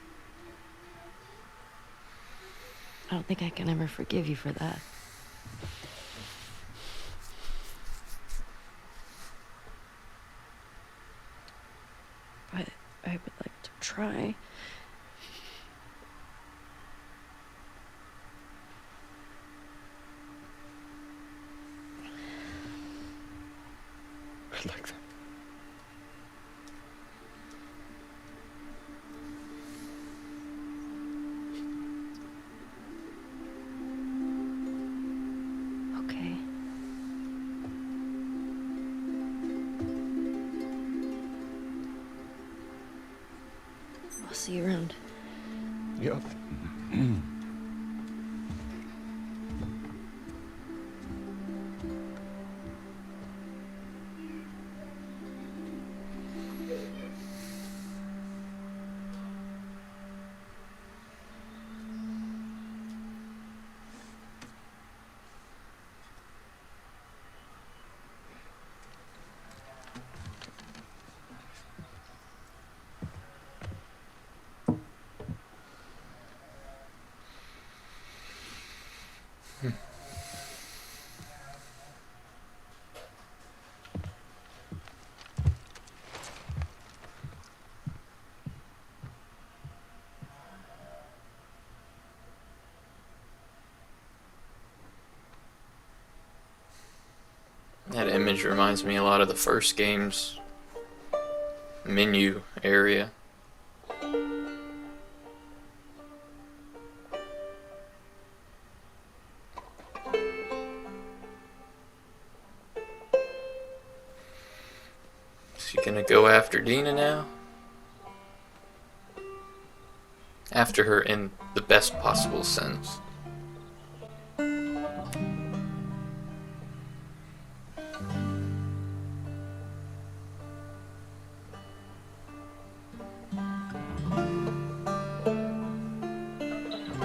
don't think I can ever forgive you for that. But I would like to try. I'd like that. Okay. I'll see you around. Yep. That image reminds me a lot of the first game's menu area. Is he gonna go after Dina now? After her in the best possible sense.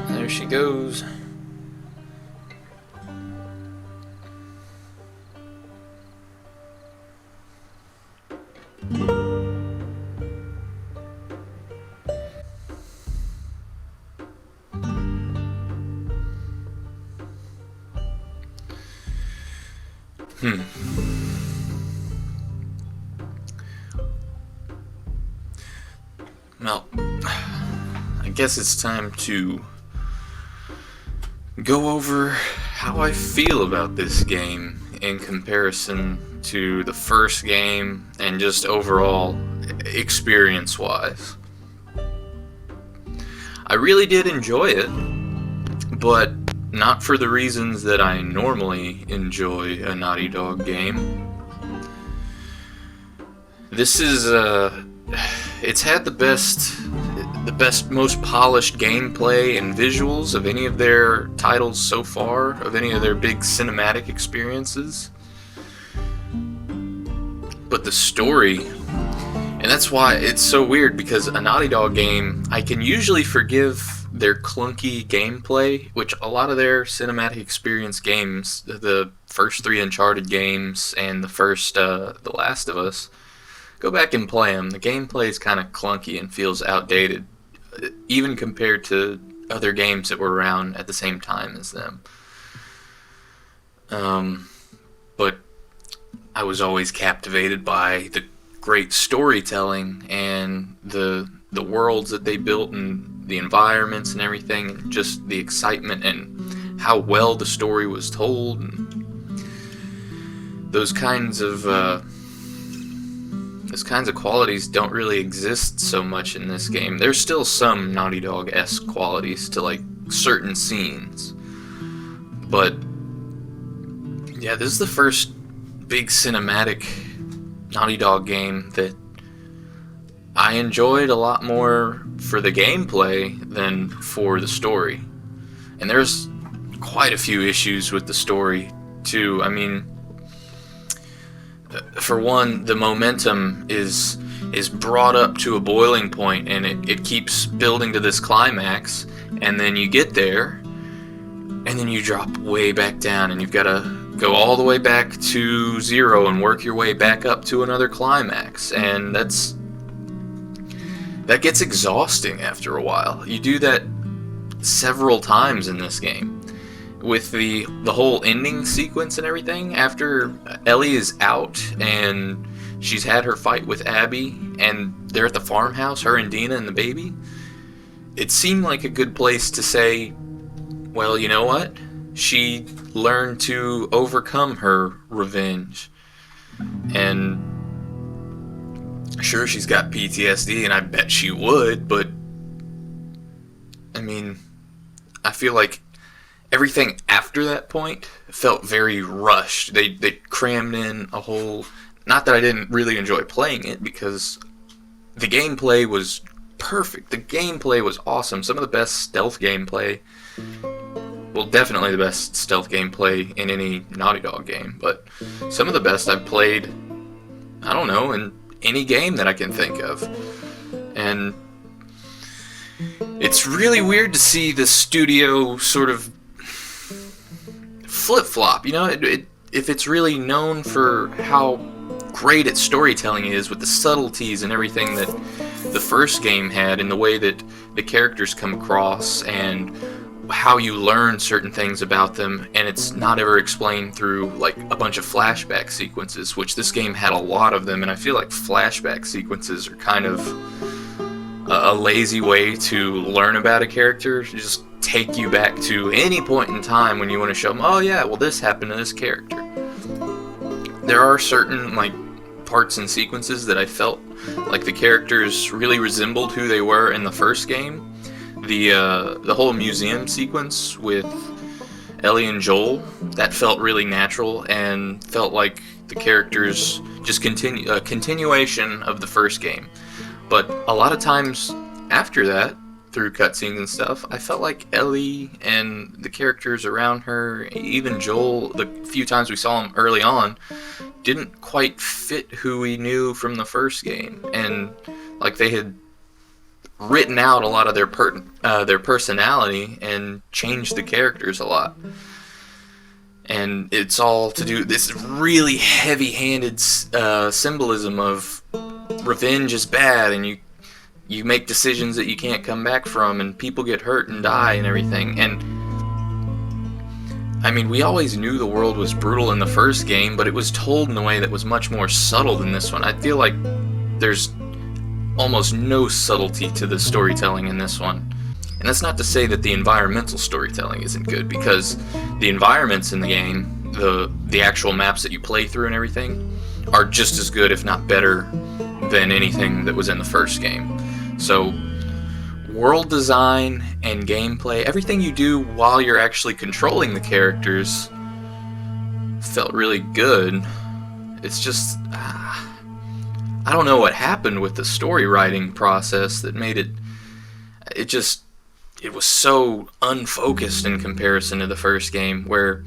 There she goes. Well, I guess it's time to go over how I feel about this game in comparison to the first game and just overall experience-wise. I really did enjoy it, but not for the reasons that I normally enjoy a Naughty Dog game. This is, it's had the best, most polished gameplay and visuals of any of their titles so far, of any of their big cinematic experiences. But the story, and that's why it's so weird, because a Naughty Dog game, I can usually forgive their clunky gameplay, which a lot of their cinematic experience games, the first 3 Uncharted games and the first The Last of Us, go back and play them. The gameplay is kind of clunky and feels outdated, even compared to other games that were around at the same time as them. But I was always captivated by the great storytelling and the worlds that they built and the environments and everything, and just the excitement and how well the story was told. And those kinds of qualities don't really exist so much in this game. There's still some Naughty Dog-esque qualities to like certain scenes, but yeah, this is the first big cinematic Naughty Dog game that I enjoyed a lot more for the gameplay than for the story. And there's quite a few issues with the story too. I mean, for one, the momentum is brought up to a boiling point, and it keeps building to this climax, and then you get there, and then you drop way back down, and you've got to go all the way back to 0 and work your way back up to another climax, and that gets exhausting after a while. You do that several times in this game. With the whole ending sequence and everything, after Ellie is out and she's had her fight with Abby and they're at the farmhouse, her and Dina and the baby, it seemed like a good place to say, well, you know what? She learned to overcome her revenge. And sure, she's got PTSD, and I bet she would, but I mean, I feel like everything after that point felt very rushed. They crammed in a whole... Not that I didn't really enjoy playing it, because the gameplay was perfect. The gameplay was awesome. Some of the best stealth gameplay... Well, definitely the best stealth gameplay in any Naughty Dog game, but some of the best I've played, I don't know, in any game that I can think of. And it's really weird to see the studio sort of flip-flop, you know? If it's really known for how great its storytelling is, with the subtleties and everything that the first game had, and the way that the characters come across, and how you learn certain things about them, and it's not ever explained through like a bunch of flashback sequences, which this game had a lot of them, and I feel like flashback sequences are kind of a lazy way to learn about a character. Just take you back to any point in time when you want to show them, oh yeah, well this happened to this character. There are certain like parts and sequences that I felt like the characters really resembled who they were in the first game. The whole museum sequence with Ellie and Joel, that felt really natural and felt like the characters just a continuation of the first game. But a lot of times after that, through cutscenes and stuff, I felt like Ellie and the characters around her, even Joel, the few times we saw him early on, didn't quite fit who we knew from the first game. And like they had written out a lot of their personality and changed the characters a lot. And it's all to do this really heavy-handed symbolism of revenge is bad, and you make decisions that you can't come back from, and people get hurt and die and everything. And I mean, we always knew the world was brutal in the first game, but it was told in a way that was much more subtle than this one. I feel like there's almost no subtlety to the storytelling in this one. And that's not to say that the environmental storytelling isn't good, because the environments in the game, the actual maps that you play through and everything, are just as good, if not better, than anything that was in the first game. So, world design and gameplay, everything you do while you're actually controlling the characters felt really good. It's just... I don't know what happened with the story writing process that made it was so unfocused in comparison to the first game, where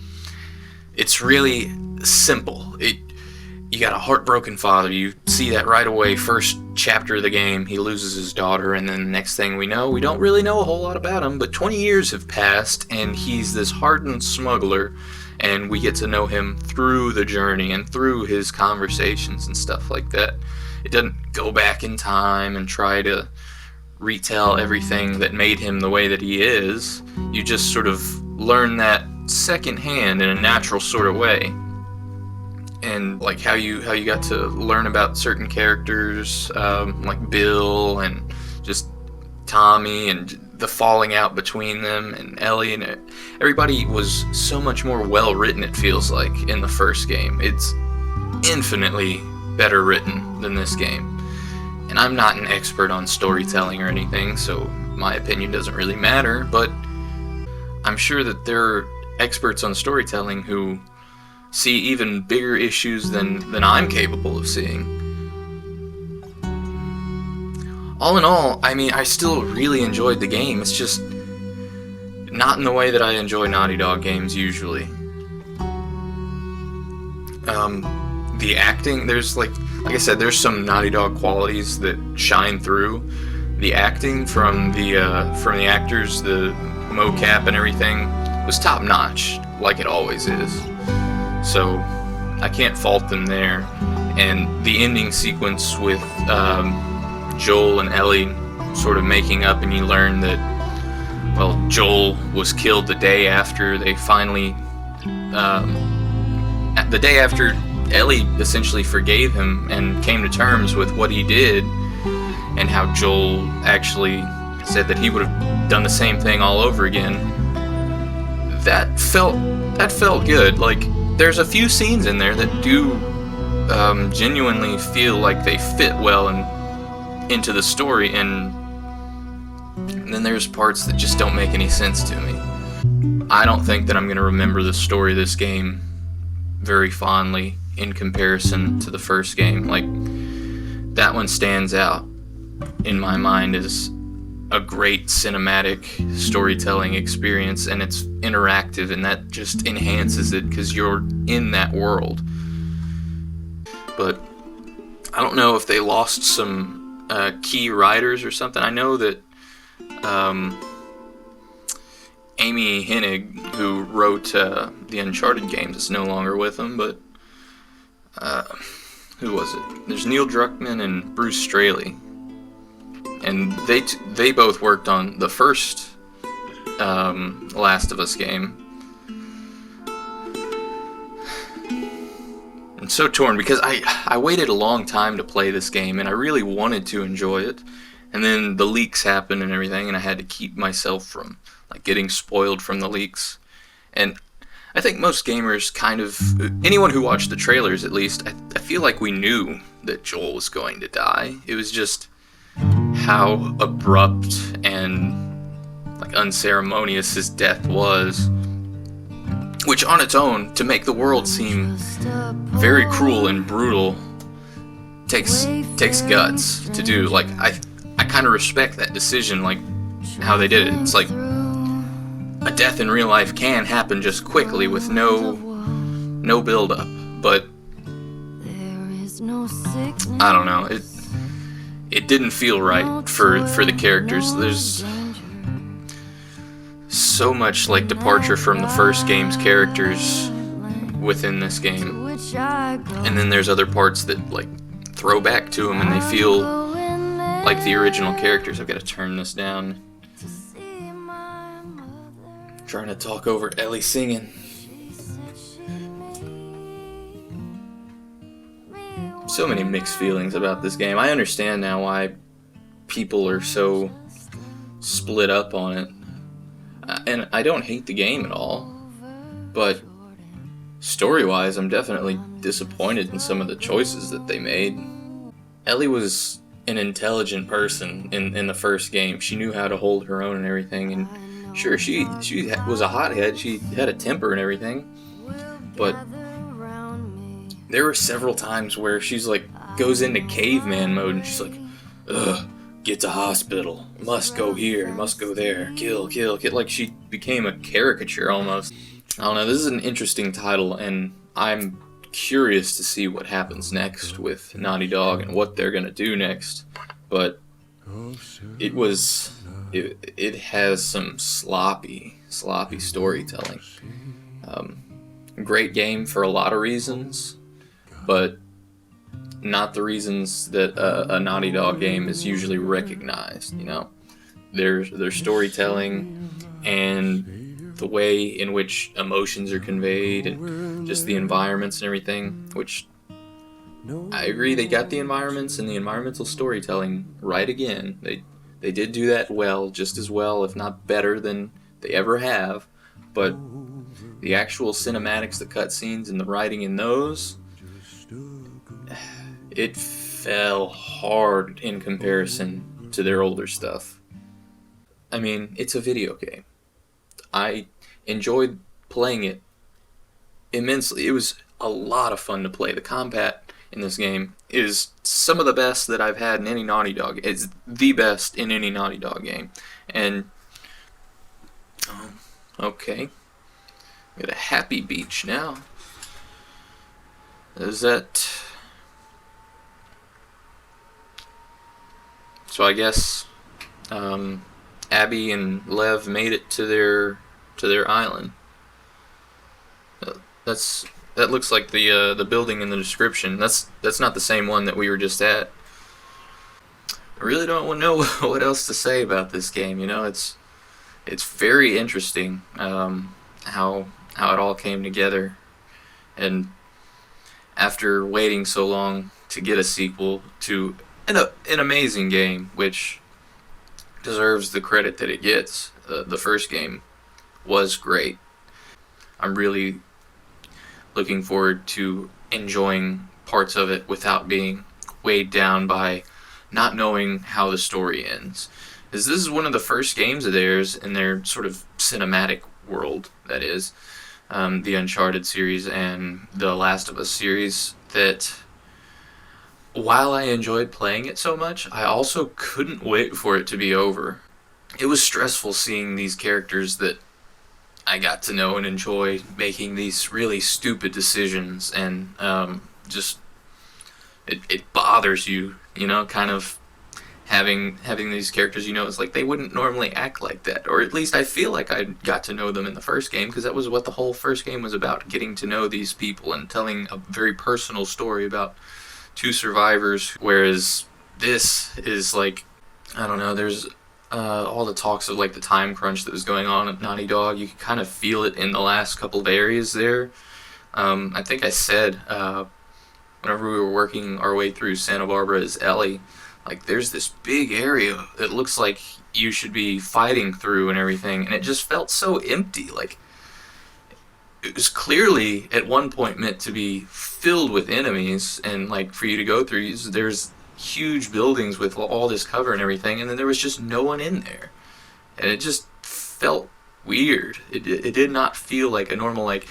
it's really simple. You got a heartbroken father, you see that right away, first chapter of the game, he loses his daughter, and then the next thing we know, we don't really know a whole lot about him, but 20 years have passed, and he's this hardened smuggler, and we get to know him through the journey and through his conversations and stuff like that. It doesn't go back in time and try to retell everything that made him the way that he is. You just sort of learn that secondhand in a natural sort of way. And like how you got to learn about certain characters, like Bill and just Tommy, and the falling out between them, and Ellie, and everybody was so much more well written, it feels like, in the first game. It's infinitely better written than this game. And I'm not an expert on storytelling or anything, so my opinion doesn't really matter, but I'm sure that there are experts on storytelling who see even bigger issues than I'm capable of seeing. All in all, I mean, I still really enjoyed the game. It's just not in the way that I enjoy Naughty Dog games usually. The acting, there's like I said, there's some Naughty Dog qualities that shine through. The acting from the actors, the mocap and everything was top notch, like it always is. So I can't fault them there. And the ending sequence with Joel and Ellie sort of making up, and you learn that, well, Joel was killed the day after they finally, the day after Ellie essentially forgave him and came to terms with what he did, and how Joel actually said that he would have done the same thing all over again. That felt good. Like, there's a few scenes in there that do genuinely feel like they fit well into the story, and then there's parts that just don't make any sense to me. I don't think that I'm going to remember the story of this game very fondly in comparison to the first game. Like, that one stands out in my mind as a great cinematic storytelling experience, and it's interactive, and that just enhances it because you're in that world. But I don't know if they lost some key writers or something. I know that Amy Hennig, who wrote the Uncharted games, is no longer with them, but who was it? There's Neil Druckmann and Bruce Straley, and they both worked on the first Last of Us game. I'm so torn because I waited a long time to play this game, and I really wanted to enjoy it, and then the leaks happened and everything, and I had to keep myself from like getting spoiled from the leaks. And I think most gamers kind of, anyone who watched the trailers at least, I feel like we knew that Joel was going to die. It was just how abrupt and like unceremonious his death was, which on its own, to make the world seem very cruel and brutal, takes guts to do. Like, I kind of respect that decision, like how they did it. It's like a death in real life can happen just quickly with no build up, but I don't know, it didn't feel right for the characters. There's so much like departure from the first game's characters within this game, and then there's other parts that like throw back to them and they feel like the original characters. I've got to turn this down. I'm trying to talk over Ellie singing. So many mixed feelings about this game. I understand now why people are so split up on it. And I don't hate the game at all, but story-wise, I'm definitely disappointed in some of the choices that they made. Ellie was an intelligent person in the first game. She knew how to hold her own and everything, and sure, she was a hothead. She had a temper and everything, but there were several times where she's like, goes into caveman mode, and she's like, ugh, get to hospital, must go here, must go there, kill. Like, she became a caricature almost. I don't know, this is an interesting title, and I'm curious to see what happens next with Naughty Dog and what they're gonna do next. But it has some sloppy storytelling. Great game for a lot of reasons, but not the reasons that a Naughty Dog game is usually recognized. You know, their storytelling and the way in which emotions are conveyed, and just the environments and everything. Which I agree, they got the environments and the environmental storytelling right again. They did do that well, just as well, if not better than they ever have. But the actual cinematics, the cutscenes, and the writing in those, it fell hard in comparison to their older stuff. I mean, it's a video game. I enjoyed playing it immensely. It was a lot of fun to play. The combat in this game is some of the best that I've had in any Naughty Dog. It's the best in any Naughty Dog game. And, okay. Got a happy beach now. Is that... So I guess Abby and Lev made it to their island. That looks like the building in the description. That's not the same one that we were just at. I really don't know what else to say about this game. You know, it's it's very interesting how it all came together. And after waiting so long to get a sequel to an amazing game, which deserves the credit that it gets, the first game was great. I'm really looking forward to enjoying parts of it without being weighed down by not knowing how the story ends. This is one of the first games of theirs in their sort of cinematic world, that is, the Uncharted series and the Last of Us series, that while I enjoyed playing it so much, I also couldn't wait for it to be over. It was stressful seeing these characters that I got to know and enjoy making these really stupid decisions, and just it bothers you, you know, kind of having these characters, you know, it's like they wouldn't normally act like that, or at least I feel like I got to know them in the first game, because that was what the whole first game was about, getting to know these people and telling a very personal story about two survivors, whereas this is like, I don't know, there's all the talks of like the time crunch that was going on at Naughty Dog. You can kind of feel it in the last couple of areas there. I think I said whenever we were working our way through Santa Barbara as Ellie, like there's this big area that looks like you should be fighting through and everything, and it just felt so empty. Like it was clearly at one point meant to be filled with enemies, and like for you to go through, there's huge buildings with all this cover and everything, and then there was just no one in there, and it just felt weird. It did not feel like a normal like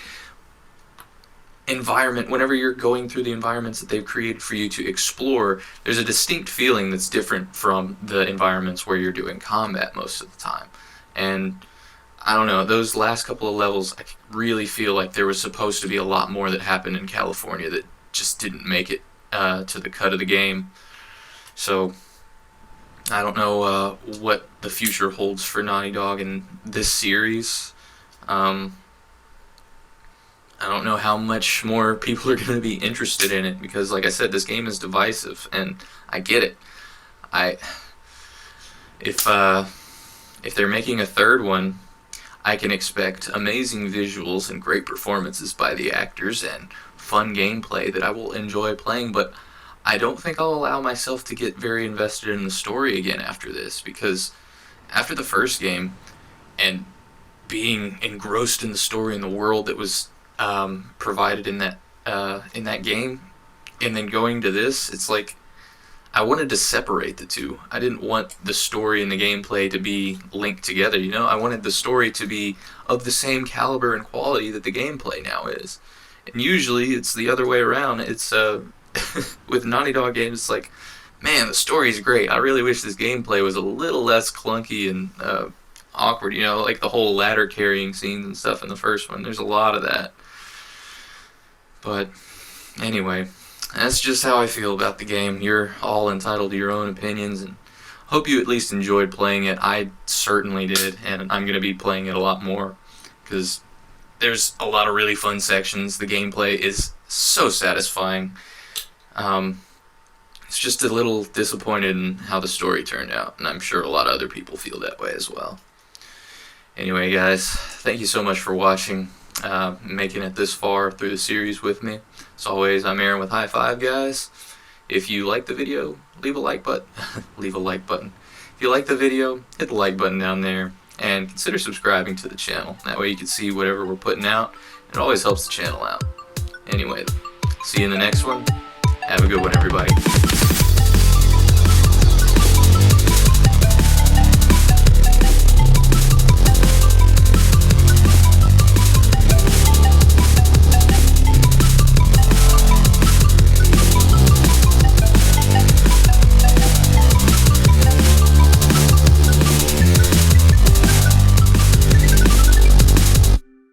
environment. Whenever you're going through the environments that they've created for you to explore, there's a distinct feeling that's different from the environments where you're doing combat most of the time. And I don't know, those last couple of levels, I really feel like there was supposed to be a lot more that happened in California that just didn't make it to the cut of the game. So I don't know what the future holds for Naughty Dog in this series. I don't know how much more people are going to be interested in it, because like I said, this game is divisive, and I get it. If they're making a third one, I can expect amazing visuals and great performances by the actors and fun gameplay that I will enjoy playing, but I don't think I'll allow myself to get very invested in the story again after this, because after the first game and being engrossed in the story and the world that was provided in that game, and then going to this, it's like I wanted to separate the two. I didn't want the story and the gameplay to be linked together, you know? I wanted the story to be of the same caliber and quality that the gameplay now is. And usually it's the other way around. It's with Naughty Dog games, it's like, man, the story's great. I really wish this gameplay was a little less clunky and awkward, you know, like the whole ladder carrying scenes and stuff in the first one. There's a lot of that. But anyway, that's just how I feel about the game. You're all entitled to your own opinions, and hope you at least enjoyed playing it. I certainly did, and I'm going to be playing it a lot more, because there's a lot of really fun sections. The gameplay is so satisfying. It's just a little disappointed in how the story turned out, and I'm sure a lot of other people feel that way as well. Anyway, guys, thank you so much for watching, making it this far through the series with me. As always, I'm Aaron with High Five Guys. If you like the video, leave a like button. Leave a like button. If you like the video, hit the like button down there, and consider subscribing to the channel. That way you can see whatever we're putting out. It always helps the channel out. Anyway, see you in the next one. Have a good one, everybody.